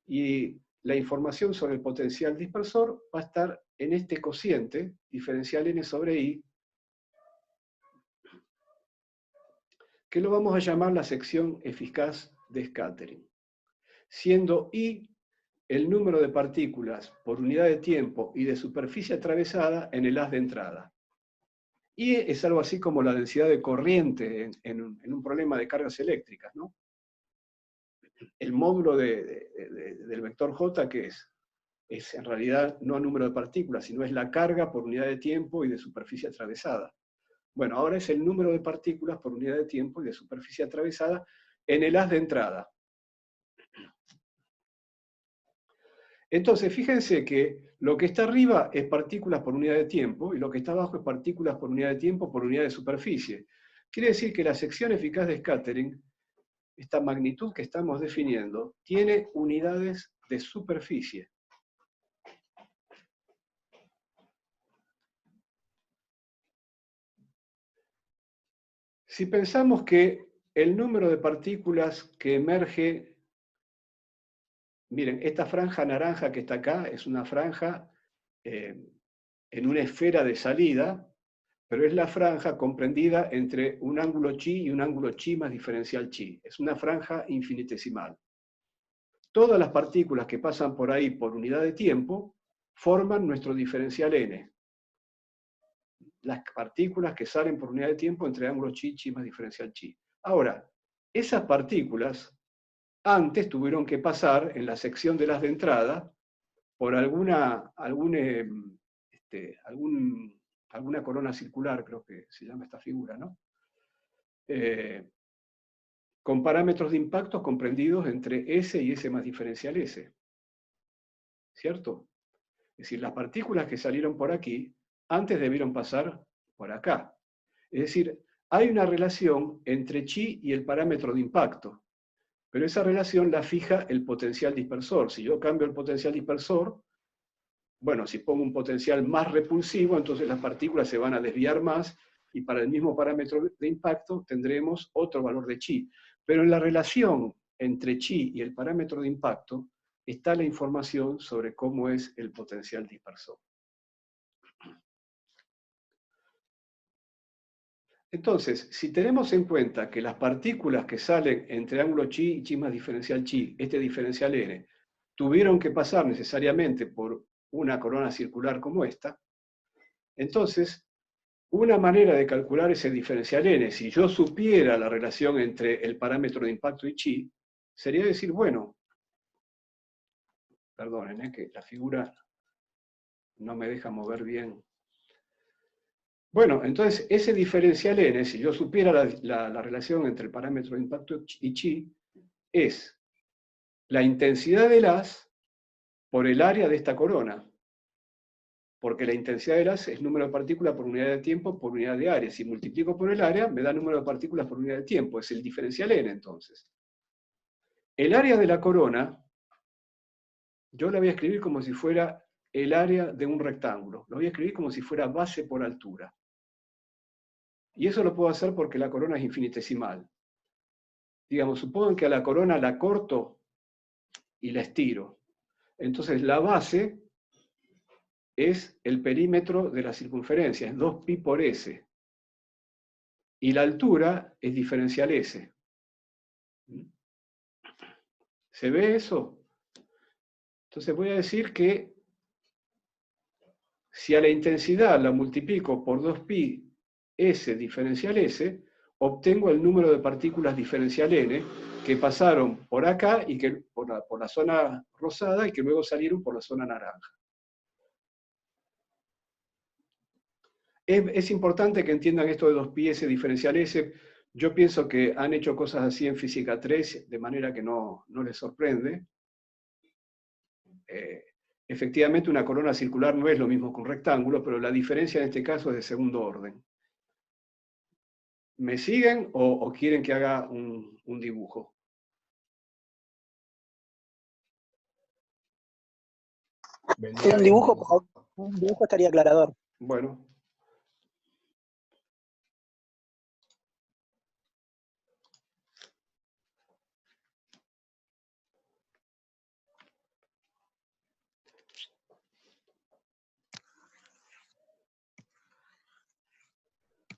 S1: Y la información sobre el potencial dispersor va a estar en este cociente, diferencial n sobre i, que lo vamos a llamar la sección eficaz de scattering, siendo i el número de partículas por unidad de tiempo y de superficie atravesada en el haz de entrada. Y es algo así como la densidad de corriente en un problema de cargas eléctricas, ¿no? El módulo del vector J, ¿qué es? Es en realidad no el número de partículas, sino es la carga por unidad de tiempo y de superficie atravesada. Bueno, ahora es el número de partículas por unidad de tiempo y de superficie atravesada en el haz de entrada. Entonces, fíjense que lo que está arriba es partículas por unidad de tiempo y lo que está abajo es partículas por unidad de tiempo por unidad de superficie. Quiere decir que la sección eficaz de scattering, esta magnitud que estamos definiendo, tiene unidades de superficie. Si pensamos que el número de partículas que emerge, miren, esta franja naranja que está acá es una franja en una esfera de salida, pero es la franja comprendida entre un ángulo chi y un ángulo chi más diferencial chi. Es una franja infinitesimal. Todas las partículas que pasan por ahí por unidad de tiempo forman nuestro diferencial n. Las partículas que salen por unidad de tiempo entre ángulo chi, chi más diferencial chi. Ahora, esas partículas antes tuvieron que pasar en la sección de las de entrada por alguna corona circular, creo que se llama esta figura, ¿no? Con parámetros de impacto comprendidos entre S y S más diferencial S. ¿Cierto? Es decir, las partículas que salieron por aquí, antes debieron pasar por acá. Es decir, hay una relación entre chi y el parámetro de impacto, pero esa relación la fija el potencial dispersor. Si yo cambio el potencial dispersor, bueno, si pongo un potencial más repulsivo, entonces las partículas se van a desviar más, y para el mismo parámetro de impacto tendremos otro valor de chi. Pero en la relación entre chi y el parámetro de impacto está la información sobre cómo es el potencial dispersor. Entonces, si tenemos en cuenta que las partículas que salen entre ángulo chi y chi más diferencial chi, este diferencial n, tuvieron que pasar necesariamente por una corona circular como esta, entonces, una manera de calcular ese diferencial n, si yo supiera la relación entre el parámetro de impacto y chi, sería decir, bueno, perdonen, que la figura no me deja mover bien. Bueno, entonces ese diferencial n, si yo supiera la relación entre el parámetro de impacto y chi, es la intensidad del haz por el área de esta corona. porque la intensidad del haz es número de partículas por unidad de tiempo por unidad de área. Si multiplico por el área, me da número de partículas por unidad de tiempo, es el diferencial n entonces. El área de la corona, yo la voy a escribir como si fuera el área de un rectángulo. Lo voy a escribir como si fuera base por altura. Y eso lo puedo hacer porque la corona es infinitesimal. Digamos, supongan que a la corona la corto y la estiro. Entonces la base es el perímetro de la circunferencia, es 2pi por s. Y la altura es diferencial s. ¿Se ve eso? Entonces voy a decir que si a la intensidad la multiplico por 2pi s diferencial s, obtengo el número de partículas diferencial n que pasaron por acá y que por la zona rosada y que luego salieron por la zona naranja. Es importante que entiendan esto de 2pi s diferencial s. Yo pienso que han hecho cosas así en física 3, de manera que no les sorprende. Efectivamente, una corona circular no es lo mismo que un rectángulo, pero la diferencia en este caso es de segundo orden. ¿Me siguen o quieren que haga un dibujo?
S7: Un dibujo estaría aclarador.
S1: Bueno.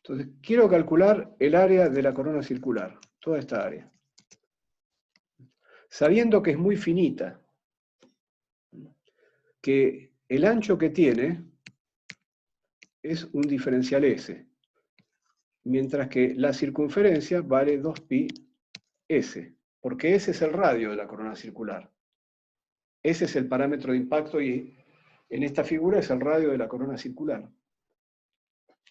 S1: Entonces, quiero calcular el área de la corona circular, toda esta área. Sabiendo que es muy finita, que el ancho que tiene es un diferencial s, mientras que la circunferencia vale 2pi s, porque ese es el radio de la corona circular. Ese es el parámetro de impacto y en esta figura es el radio de la corona circular.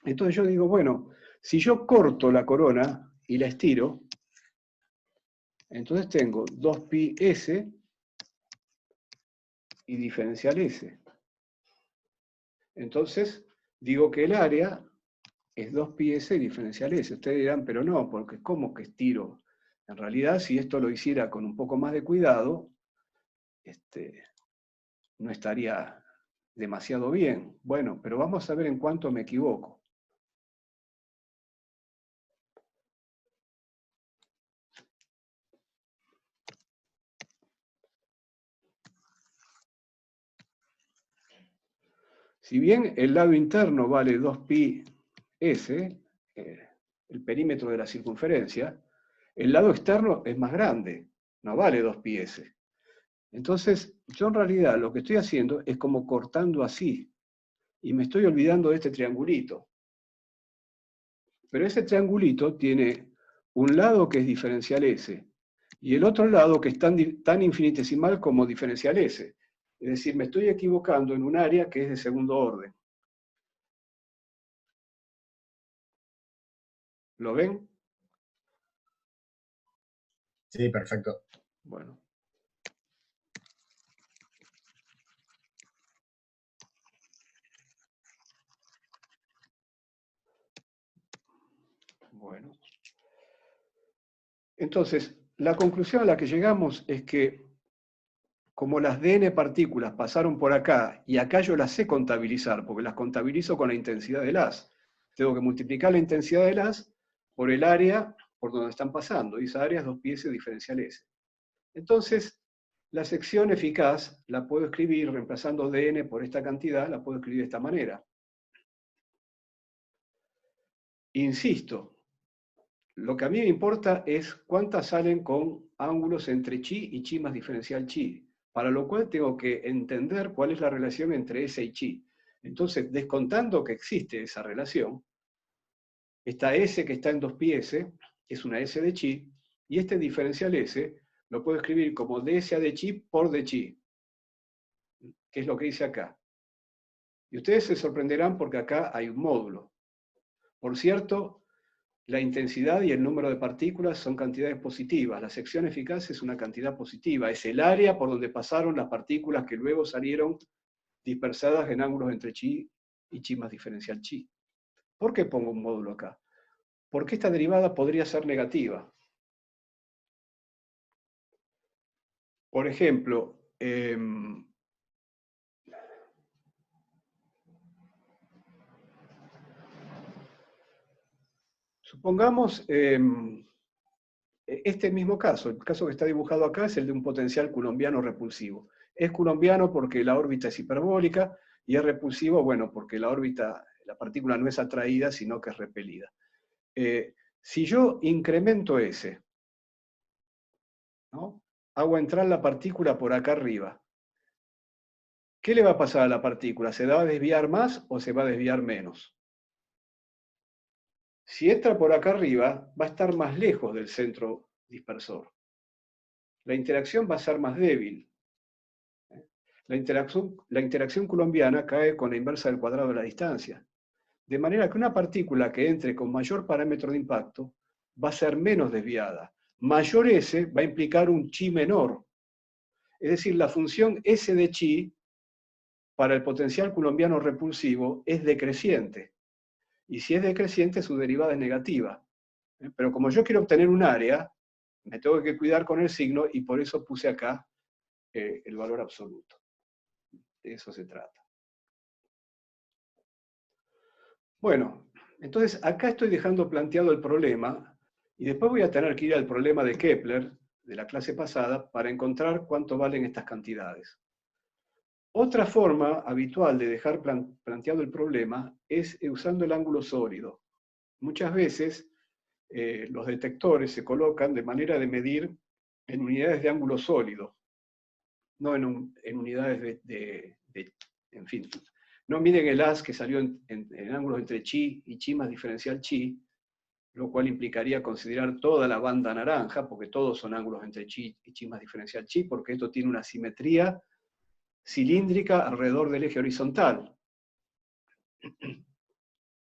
S1: Entonces yo digo, bueno, si yo corto la corona y la estiro, entonces tengo 2pi s y diferencial s. Entonces digo que el área es 2pi s y diferencial s. Ustedes dirán, pero no, porque ¿cómo que estiro? En realidad, si esto lo hiciera con un poco más de cuidado, no estaría demasiado bien. Bueno, pero vamos a ver en cuánto me equivoco. Si bien el lado interno vale 2pi s, el perímetro de la circunferencia, el lado externo es más grande, no vale 2pi s. Entonces, yo en realidad lo que estoy haciendo es como cortando así, y me estoy olvidando de este triangulito. Pero ese triangulito tiene un lado que es diferencial s, y el otro lado que es tan infinitesimal como diferencial s. Es decir, me estoy equivocando en un área que es de segundo orden. ¿Lo ven?
S5: Sí, perfecto.
S1: Bueno. Bueno. Entonces, la conclusión a la que llegamos es que como las dn partículas pasaron por acá, y acá yo las sé contabilizar, porque las contabilizo con la intensidad del haz. Tengo que multiplicar la intensidad del haz por el área por donde están pasando, y esa área es 2pi s diferencial s. Entonces, la sección eficaz la puedo escribir, reemplazando dn por esta cantidad, la puedo escribir de esta manera. Insisto, lo que a mí me importa es cuántas salen con ángulos entre chi y chi más diferencial chi, para lo cual tengo que entender cuál es la relación entre S y chi. Entonces, descontando que existe esa relación, esta S que está en 2pi s es una S de chi, y este diferencial S lo puedo escribir como dSA de chi por d chi, que es lo que dice acá. Y ustedes se sorprenderán porque acá hay un módulo. Por cierto, la intensidad y el número de partículas son cantidades positivas. La sección eficaz es una cantidad positiva. Es el área por donde pasaron las partículas que luego salieron dispersadas en ángulos entre chi y chi más diferencial chi. ¿Por qué pongo un módulo acá? Porque esta derivada podría ser negativa. Por ejemplo, supongamos este mismo caso, el caso que está dibujado acá es el de un potencial coulombiano repulsivo. Es coulombiano porque la órbita es hiperbólica y es repulsivo, bueno, porque la partícula no es atraída, sino que es repelida. Si yo incremento S, ¿no? Hago entrar la partícula por acá arriba, ¿qué le va a pasar a la partícula? ¿Se va a desviar más o se va a desviar menos? Si entra por acá arriba, va a estar más lejos del centro dispersor. La interacción va a ser más débil. La interacción coulombiana cae con la inversa del cuadrado de la distancia. De manera que una partícula que entre con mayor parámetro de impacto va a ser menos desviada. Mayor S va a implicar un chi menor. Es decir, la función S de chi para el potencial coulombiano repulsivo es decreciente. Y si es decreciente, su derivada es negativa. Pero como yo quiero obtener un área, me tengo que cuidar con el signo y por eso puse acá el valor absoluto. De eso se trata. Bueno, entonces acá estoy dejando planteado el problema y después voy a tener que ir al problema de Kepler, de la clase pasada, para encontrar cuánto valen estas cantidades. Otra forma habitual de dejar planteado el problema es usando el ángulo sólido. Muchas veces los detectores se colocan de manera de medir en unidades de ángulo sólido, no en unidades en fin, no miden el haz que salió en ángulos entre chi y chi más diferencial chi, lo cual implicaría considerar toda la banda naranja, porque todos son ángulos entre chi y chi más diferencial chi, porque esto tiene una simetría cilíndrica alrededor del eje horizontal.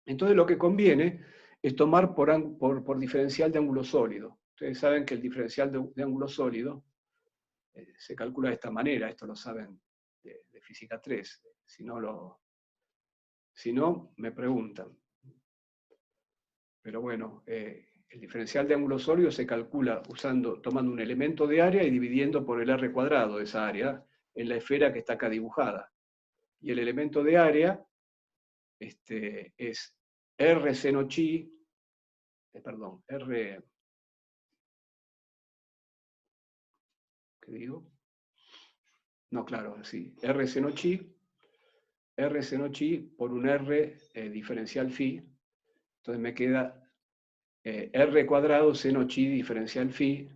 S1: Entonces lo que conviene es tomar por diferencial de ángulo sólido. Ustedes saben que el diferencial de ángulo sólido se calcula de esta manera, esto lo saben de física 3, si no, me preguntan. Pero bueno, el diferencial de ángulo sólido se calcula tomando un elemento de área y dividiendo por el R cuadrado de esa área en la esfera que está acá dibujada. Y el elemento de área es R seno chi, ¿qué digo? No, claro, sí, R seno chi por un R diferencial phi, entonces me queda R cuadrado seno chi diferencial phi,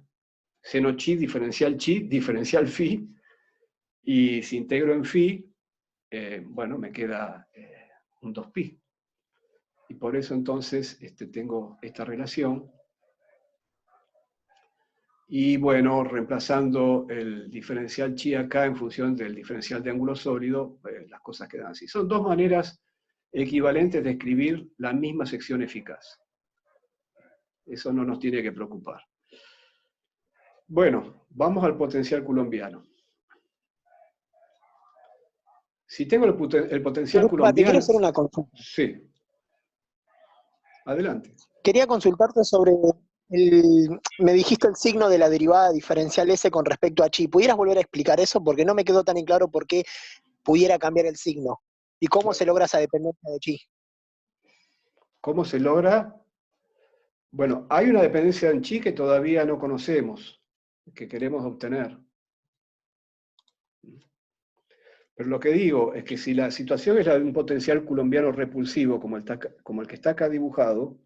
S1: seno chi diferencial phi, y si integro en phi, bueno, me queda un 2pi. Y por eso entonces tengo esta relación. Y bueno, reemplazando el diferencial chi acá en función del diferencial de ángulo sólido, las cosas quedan así. Son dos maneras equivalentes de escribir la misma sección eficaz. Eso no nos tiene que preocupar. Bueno, vamos al potencial coulombiano. Si tengo el potencial coulombiano...
S7: Te quiero hacer una consulta.
S1: Sí. Adelante.
S7: Quería consultarte sobre me dijiste el signo de la derivada diferencial S con respecto a chi. ¿Pudieras volver a explicar eso? Porque no me quedó tan en claro por qué pudiera cambiar el signo. ¿Y cómo se logra esa dependencia de chi?
S1: ¿Cómo se logra? Bueno, hay una dependencia en chi que todavía no conocemos, que queremos obtener. Pero lo que digo es que si la situación es la de un potencial coulombiano repulsivo, como el que está acá dibujado,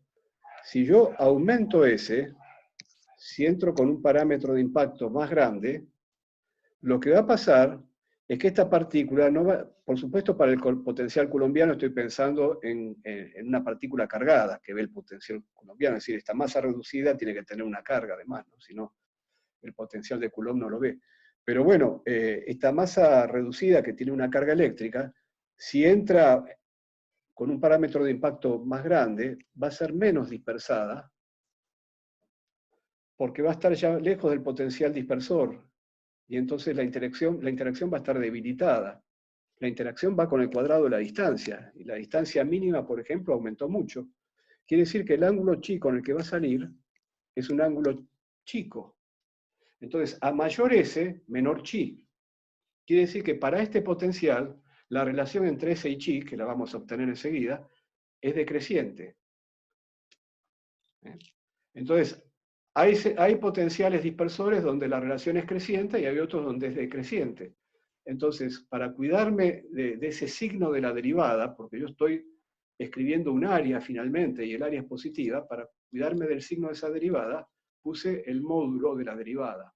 S1: si yo aumento ese, si entro con un parámetro de impacto más grande, lo que va a pasar es que esta partícula no va, por supuesto para el potencial coulombiano estoy pensando en una partícula cargada que ve el potencial coulombiano, es decir, esta masa reducida tiene que tener una carga además, ¿no? Si no, el potencial de Coulomb no lo ve. Pero bueno, esta masa reducida que tiene una carga eléctrica, si entra con un parámetro de impacto más grande, va a ser menos dispersada, porque va a estar ya lejos del potencial dispersor, y entonces la interacción va a estar debilitada. la interacción va con el cuadrado de la distancia, y la distancia mínima, por ejemplo, aumentó mucho. Quiere decir que el ángulo chi con el que va a salir es un ángulo chico. Entonces, a mayor S, menor chi. Quiere decir que para este potencial, la relación entre S y chi, que la vamos a obtener enseguida, es decreciente. Entonces, hay potenciales dispersores donde la relación es creciente y hay otros donde es decreciente. Entonces, para cuidarme de ese signo de la derivada, porque yo estoy escribiendo un área finalmente y el área es positiva, para cuidarme del signo de esa derivada, puse el módulo de la derivada.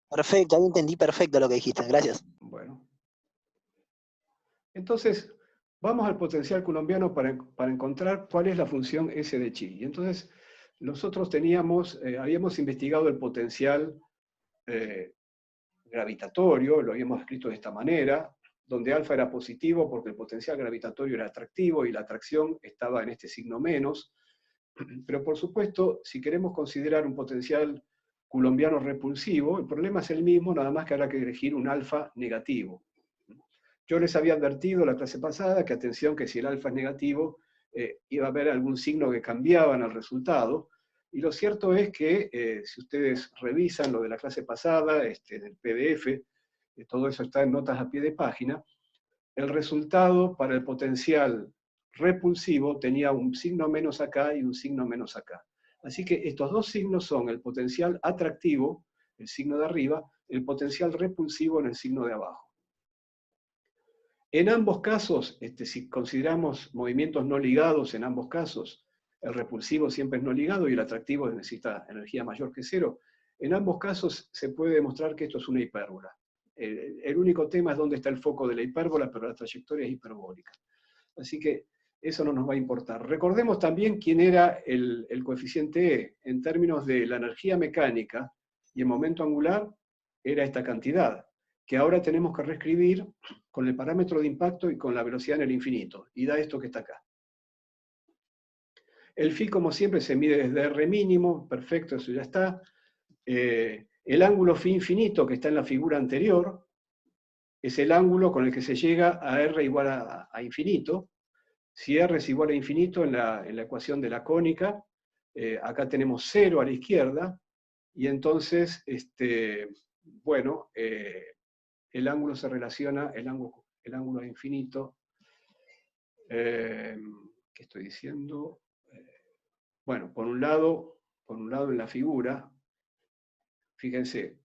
S7: Perfecto, ahí entendí perfecto lo que dijiste, gracias.
S1: Bueno. Entonces, vamos al potencial coulombiano para encontrar cuál es la función S de chi. Y entonces, nosotros habíamos investigado el potencial gravitatorio, lo habíamos escrito de esta manera, donde alfa era positivo porque el potencial gravitatorio era atractivo y la atracción estaba en este signo menos. Pero por supuesto, si queremos considerar un potencial coulombiano repulsivo, el problema es el mismo, nada más que habrá que elegir un alfa negativo. Yo les había advertido la clase pasada que atención que si el alfa es negativo, iba a haber algún signo que cambiaba en el resultado, y lo cierto es que si ustedes revisan lo de la clase pasada, del PDF, todo eso está en notas a pie de página, el resultado para el potencial repulsivo tenía un signo menos acá y un signo menos acá. Así que estos dos signos son el potencial atractivo, el signo de arriba, el potencial repulsivo en el signo de abajo. En ambos casos, si consideramos movimientos no ligados en ambos casos, el repulsivo siempre es no ligado y el atractivo necesita energía mayor que cero, en ambos casos se puede demostrar que esto es una hipérbola. El único tema es dónde está el foco de la hipérbola, pero la trayectoria es hiperbólica. Así que eso no nos va a importar. Recordemos también quién era el coeficiente E. En términos de la energía mecánica y el momento angular, era esta cantidad, que ahora tenemos que reescribir con el parámetro de impacto y con la velocidad en el infinito, y da esto que está acá. El phi, como siempre, se mide desde R mínimo, perfecto, eso ya está. El ángulo phi infinito, que está en la figura anterior, es el ángulo con el que se llega a R igual a infinito. Si R es igual a infinito en la ecuación de la cónica, acá tenemos 0 a la izquierda, y entonces, bueno, el ángulo se relaciona, el ángulo infinito, ¿qué estoy diciendo? Bueno, por un lado en la figura, fíjense,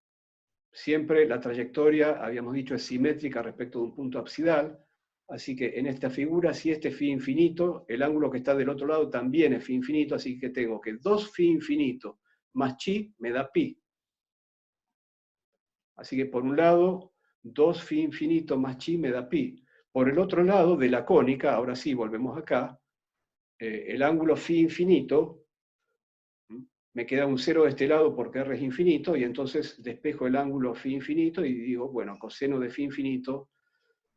S1: siempre la trayectoria, habíamos dicho, es simétrica respecto de un punto absidal, así que en esta figura, si este phi infinito, el ángulo que está del otro lado también es phi infinito, así que tengo que 2 phi infinito más chi me da pi. Así que por un lado, 2 phi infinito más chi me da pi. Por el otro lado, de la cónica, ahora sí, volvemos acá, el ángulo phi infinito, me queda un 0 de este lado porque R es infinito, y entonces despejo el ángulo phi infinito y digo, bueno, coseno de phi infinito,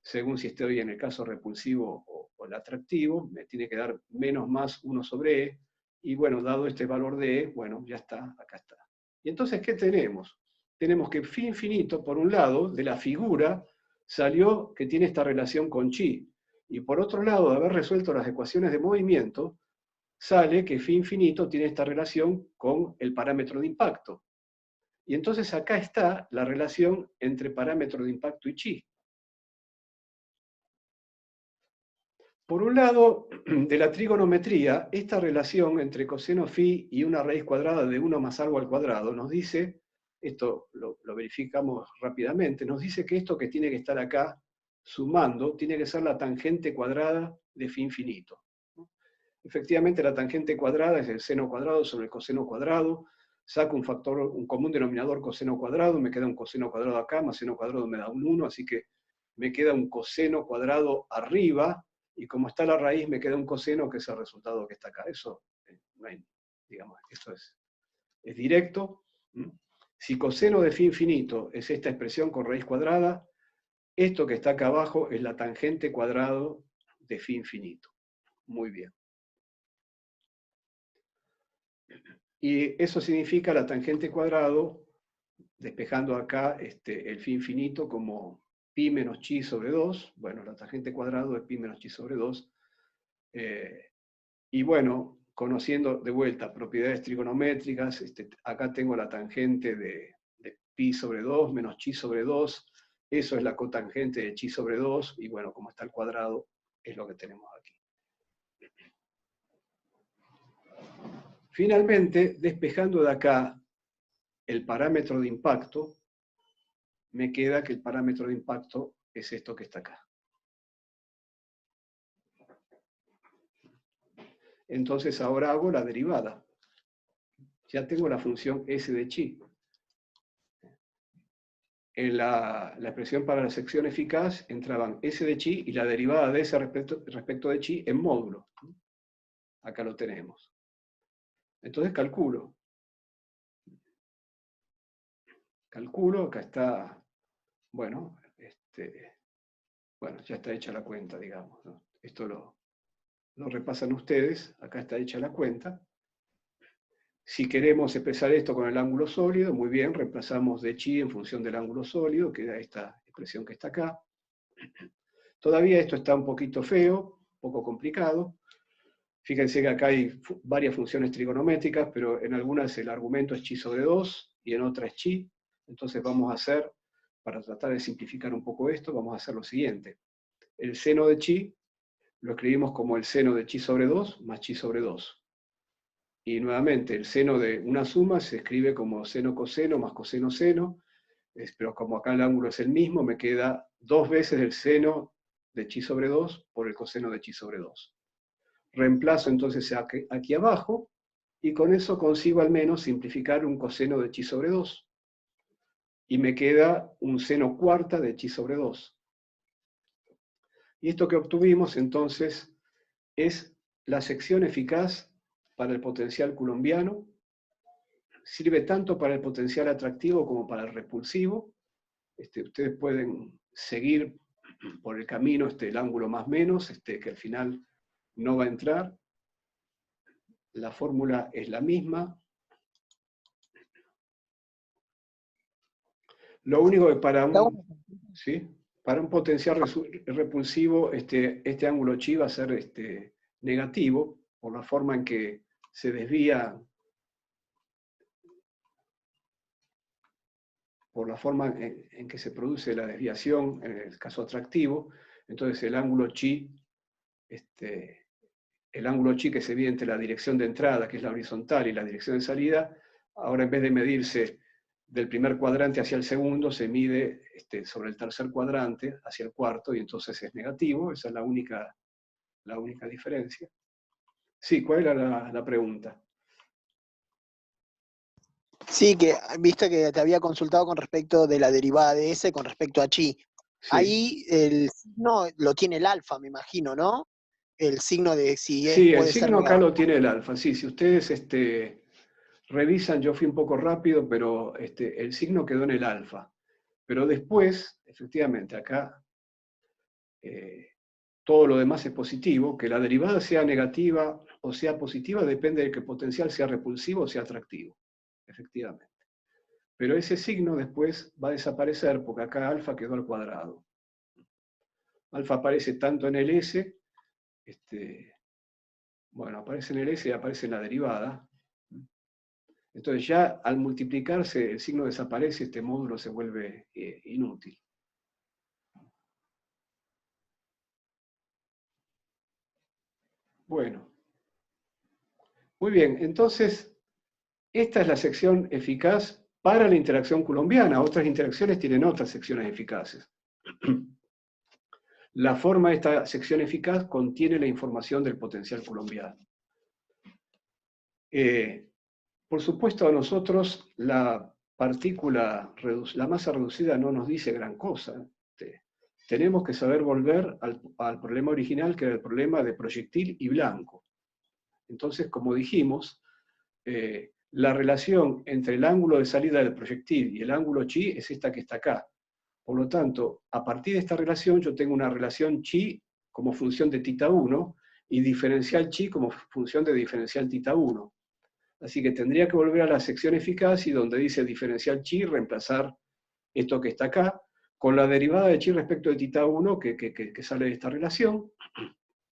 S1: según si estoy en el caso repulsivo o el atractivo, me tiene que dar menos más 1 sobre E, y bueno, dado este valor de E, bueno, ya está, acá está. Y entonces, ¿qué tenemos? Tenemos que phi infinito, por un lado, de la figura, salió que tiene esta relación con chi, y por otro lado, de haber resuelto las ecuaciones de movimiento, sale que phi infinito tiene esta relación con el parámetro de impacto. Y entonces acá está la relación entre parámetro de impacto y chi. Por un lado, de la trigonometría, esta relación entre coseno phi y una raíz cuadrada de 1 más algo al cuadrado nos dice, esto lo verificamos rápidamente, nos dice que esto que tiene que estar acá sumando tiene que ser la tangente cuadrada de phi infinito. Efectivamente, la tangente cuadrada es el seno cuadrado sobre el coseno cuadrado, saco un común denominador coseno cuadrado, me queda un coseno cuadrado acá, más seno cuadrado me da un 1, así que me queda un coseno cuadrado arriba, y como está la raíz, me queda un coseno, que es el resultado que está acá. Eso, digamos, esto es directo. Si coseno de phi infinito es esta expresión con raíz cuadrada, esto que está acá abajo es la tangente cuadrado de phi infinito. Muy bien. Y eso significa la tangente cuadrado, despejando acá el phi infinito como pi menos chi sobre 2. Bueno, la tangente cuadrado es pi menos chi sobre 2. Y bueno, conociendo de vuelta propiedades trigonométricas, acá tengo la tangente de pi sobre 2 menos chi sobre 2. Eso es la cotangente de chi sobre 2. Y bueno, como está el cuadrado, es lo que tenemos aquí. Finalmente, despejando de acá el parámetro de impacto, me queda que el parámetro de impacto es esto que está acá. Entonces ahora hago la derivada. Ya tengo la función s de chi. En la expresión para la sección eficaz entraban s de chi y la derivada de ese respecto de chi en módulo. Acá lo tenemos. Entonces calculo. Acá está, bueno, ya está hecha la cuenta, digamos, ¿no? Esto lo repasan ustedes, acá está hecha la cuenta. Si queremos expresar esto con el ángulo sólido, muy bien, reemplazamos de chi en función del ángulo sólido, que da esta expresión que está acá. Todavía esto está un poquito feo, un poco complicado. Fíjense que acá hay varias funciones trigonométricas, pero en algunas el argumento es chi sobre 2 y en otras chi. Entonces vamos a hacer, para tratar de simplificar un poco esto, vamos a hacer lo siguiente. El seno de chi lo escribimos como el seno de chi sobre 2 más chi sobre 2. Y nuevamente, el seno de una suma se escribe como seno coseno más coseno seno, pero como acá el ángulo es el mismo, me queda 2 veces el seno de chi sobre 2 por el coseno de chi sobre 2. Reemplazo entonces aquí abajo, y con eso consigo al menos simplificar un coseno de chi sobre 2. Y me queda un seno cuarta de chi sobre 2. Y esto que obtuvimos entonces es la sección eficaz para el potencial coulombiano. Sirve tanto para el potencial atractivo como para el repulsivo. Ustedes pueden seguir por el camino el ángulo más menos, que al final no va a entrar. La fórmula es la misma. Lo único que para un potencial repulsivo, este ángulo chi va a ser negativo, por la forma en que se desvía, por la forma en que se produce la desviación, en el caso atractivo. Entonces el ángulo chi que se mide entre la dirección de entrada, que es la horizontal, y la dirección de salida, ahora en vez de medirse del primer cuadrante hacia el segundo, se mide sobre el tercer cuadrante hacia el cuarto, y entonces es negativo. Esa es la única diferencia. Sí, ¿cuál era la pregunta?
S7: Sí, que viste que te había consultado con respecto de la derivada de S con respecto a chi.
S1: Sí.
S7: Ahí el signo lo tiene el alfa, me imagino, ¿no? El signo de si es.
S1: Sí, el
S7: puede ser
S1: signo acá
S7: negativo.
S1: lo tiene el alfa. Sí, si ustedes revisan, yo fui un poco rápido, pero el signo quedó en el alfa. Pero después, efectivamente, acá todo lo demás es positivo. Que la derivada sea negativa o sea positiva depende de que el potencial sea repulsivo o sea atractivo, efectivamente. Pero ese signo después va a desaparecer porque acá alfa quedó al cuadrado. Alfa aparece tanto en el S, bueno, aparece en el S y aparece en la derivada. Entonces ya al multiplicarse el signo desaparece, este módulo se vuelve inútil. Bueno. Muy bien, entonces esta es la sección eficaz para la interacción coulombiana. Otras interacciones tienen otras secciones eficaces. La forma de esta sección eficaz contiene la información del potencial coulombiano. Por supuesto, a nosotros la masa reducida no nos dice gran cosa. Tenemos que saber volver al problema original, que era el problema de proyectil y blanco. Entonces, como dijimos, la relación entre el ángulo de salida del proyectil y el ángulo chi es esta que está acá. Por lo tanto, a partir de esta relación yo tengo una relación chi como función de θ1 y diferencial chi como función de diferencial θ1. Así que tendría que volver a la sección eficaz y donde dice diferencial chi, reemplazar esto que está acá, con la derivada de chi respecto de tita 1 que sale de esta relación,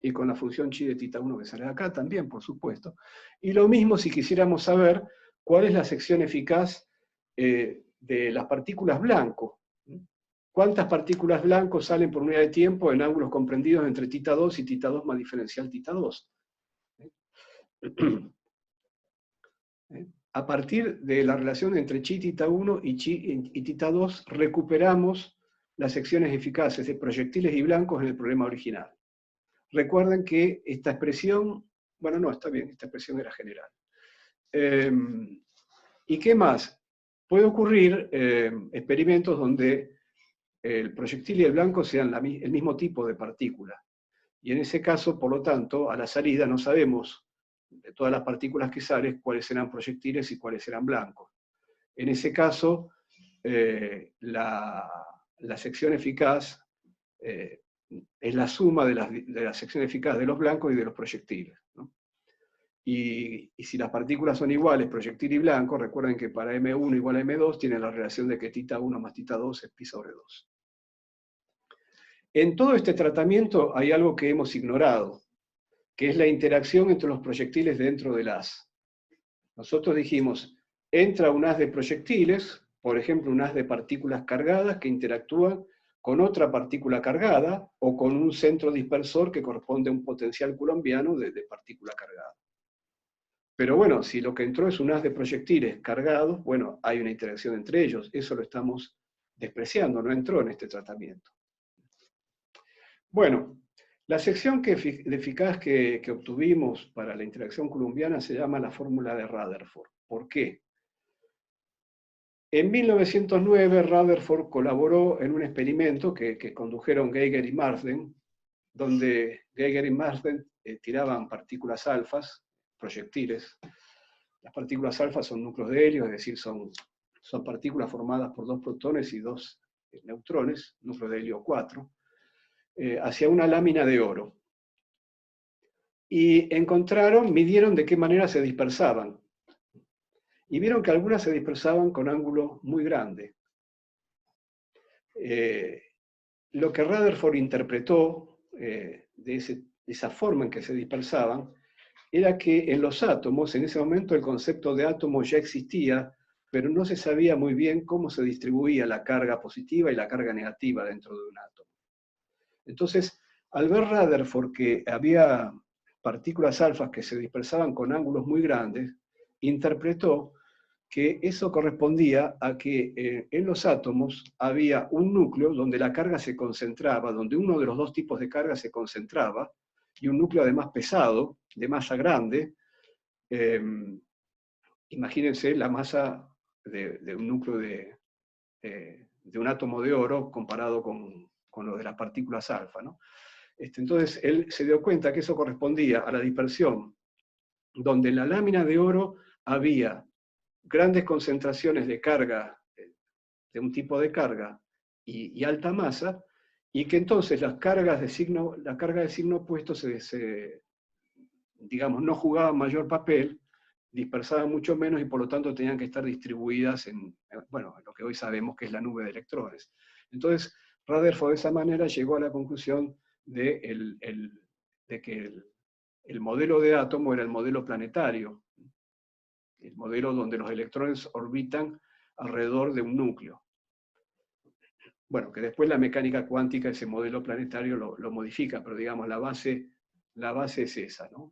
S1: y con la función chi de tita 1 que sale de acá también, por supuesto. Y lo mismo si quisiéramos saber cuál es la sección eficaz de las partículas blanco. ¿Cuántas partículas blancos salen por unidad de tiempo en ángulos comprendidos entre tita 2 y tita 2 más diferencial tita 2? A partir de la relación entre chi tita 1 y chi y tita 2, recuperamos las secciones eficaces de proyectiles y blancos en el problema original. Recuerden que esta expresión, bueno, no, está bien, esta expresión era general. ¿Y qué más? Puede ocurrir experimentos donde el proyectil y el blanco sean el mismo tipo de partícula. Y en ese caso, por lo tanto, a la salida no sabemos de todas las partículas que salen cuáles serán proyectiles y cuáles serán blancos. En ese caso, la sección eficaz es la suma de la sección eficaz de los blancos y de los proyectiles, ¿no? Y si las partículas son iguales, proyectil y blanco, recuerden que para M1 igual a M2 tiene la relación de que tita 1 más tita 2 es pi sobre 2. En todo este tratamiento hay algo que hemos ignorado, que es la interacción entre los proyectiles dentro del haz. Nosotros dijimos, entra un haz de proyectiles, por ejemplo un haz de partículas cargadas que interactúan con otra partícula cargada, o con un centro dispersor que corresponde a un potencial coulombiano de partícula cargada. Pero bueno, si lo que entró es un haz de proyectiles cargados, bueno, hay una interacción entre ellos, eso lo estamos despreciando, no entró en este tratamiento. Bueno, la sección eficaz que obtuvimos para la interacción coulombiana se llama la fórmula de Rutherford. ¿Por qué? En 1909 Rutherford colaboró en un experimento que condujeron Geiger y Marsden, donde Geiger y Marsden tiraban partículas alfas, proyectiles. Las partículas alfas son núcleos de helio, es decir, son partículas formadas por 2 protones y 2 neutrones, núcleo de helio 4, hacia una lámina de oro. Y midieron de qué manera se dispersaban. Y vieron que algunas se dispersaban con ángulos muy grandes. Lo que Rutherford interpretó de esa forma en que se dispersaban era que en los átomos, en ese momento el concepto de átomo ya existía, pero no se sabía muy bien cómo se distribuía la carga positiva y la carga negativa dentro de un átomo. Entonces, al ver Rutherford que había partículas alfas que se dispersaban con ángulos muy grandes, interpretó que eso correspondía a que en los átomos había un núcleo donde la carga se concentraba, donde uno de los 2 tipos de carga se concentraba, y un núcleo además pesado, de masa grande. Imagínense la masa de un núcleo de un átomo de oro comparado con lo de las partículas alfa, ¿no? Entonces él se dio cuenta que eso correspondía a la dispersión, donde en la lámina de oro había grandes concentraciones de carga, de un tipo de carga, y alta masa, y que entonces la carga de signo opuesto digamos, no jugaban mayor papel, dispersaban mucho menos y por lo tanto tenían que estar distribuidas en lo que hoy sabemos que es la nube de electrones. Entonces, Rutherford de esa manera llegó a la conclusión de que el modelo de átomo era el modelo planetario, el modelo donde los electrones orbitan alrededor de un núcleo. Bueno, que después la mecánica cuántica, ese modelo planetario lo modifica, pero digamos, la base es esa, ¿no?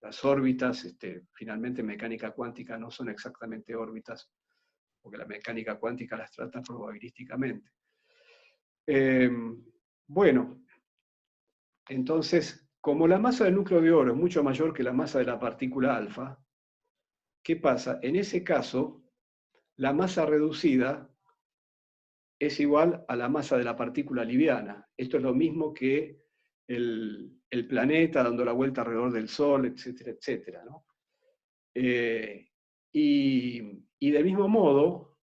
S1: Las órbitas, finalmente en mecánica cuántica no son exactamente órbitas, porque la mecánica cuántica las trata probabilísticamente. Bueno, entonces, como la masa del núcleo de oro es mucho mayor que la masa de la partícula alfa, ¿qué pasa? En ese caso, la masa reducida es igual a la masa de la partícula liviana. Esto es lo mismo que el planeta dando la vuelta alrededor del Sol, etcétera, etcétera, ¿no? Y del mismo modo,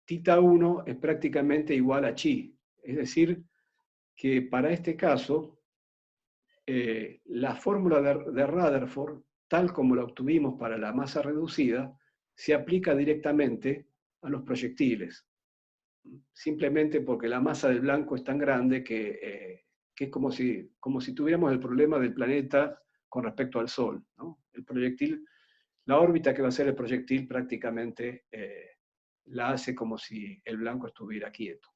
S1: tita 1 es prácticamente igual a chi. Es decir, que para este caso, la fórmula de Rutherford tal como la obtuvimos para la masa reducida, se aplica directamente a los proyectiles. Simplemente porque la masa del blanco es tan grande que es como si tuviéramos el problema del planeta con respecto al Sol, ¿no? El proyectil, la órbita que va a ser el proyectil prácticamente la hace como si el blanco estuviera quieto.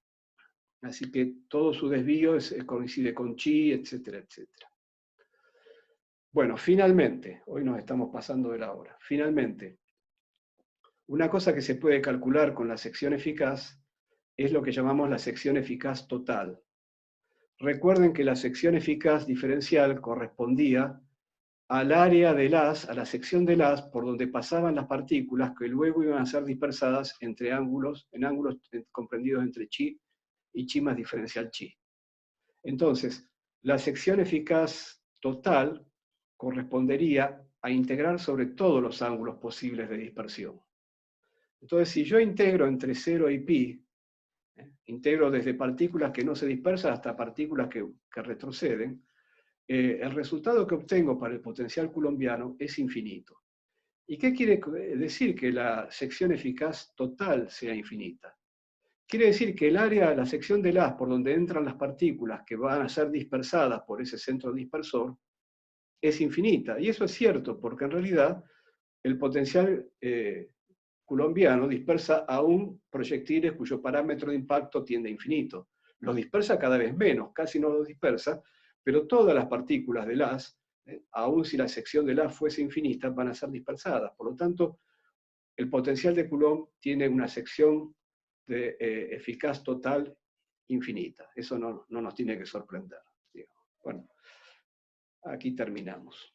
S1: Así que todo su desvío coincide con chi, etcétera, etcétera. Bueno, finalmente, hoy nos estamos pasando de la hora, finalmente, una cosa que se puede calcular con la sección eficaz es lo que llamamos la sección eficaz total. Recuerden que la sección eficaz diferencial correspondía al área del haz, a la sección del haz por donde pasaban las partículas que luego iban a ser dispersadas en ángulos comprendidos entre chi y chi más diferencial chi. Entonces, la sección eficaz total correspondería a integrar sobre todos los ángulos posibles de dispersión. Entonces, si yo integro entre 0 y pi, integro desde partículas que no se dispersan hasta partículas que retroceden, el resultado que obtengo para el potencial coulombiano es infinito. ¿Y qué quiere decir que la sección eficaz total sea infinita? Quiere decir que el área, la sección del haz por donde entran las partículas que van a ser dispersadas por ese centro dispersor, es infinita. Y eso es cierto, porque en realidad el potencial coulombiano dispersa aún proyectiles cuyo parámetro de impacto tiende a infinito. Los dispersa cada vez menos, casi no los dispersa, pero todas las partículas del haz, aun si la sección del haz fuese infinita, van a ser dispersadas. Por lo tanto, el potencial de Coulomb tiene una sección de eficaz total infinita. Eso no nos tiene que sorprender, digamos. Bueno, aquí terminamos.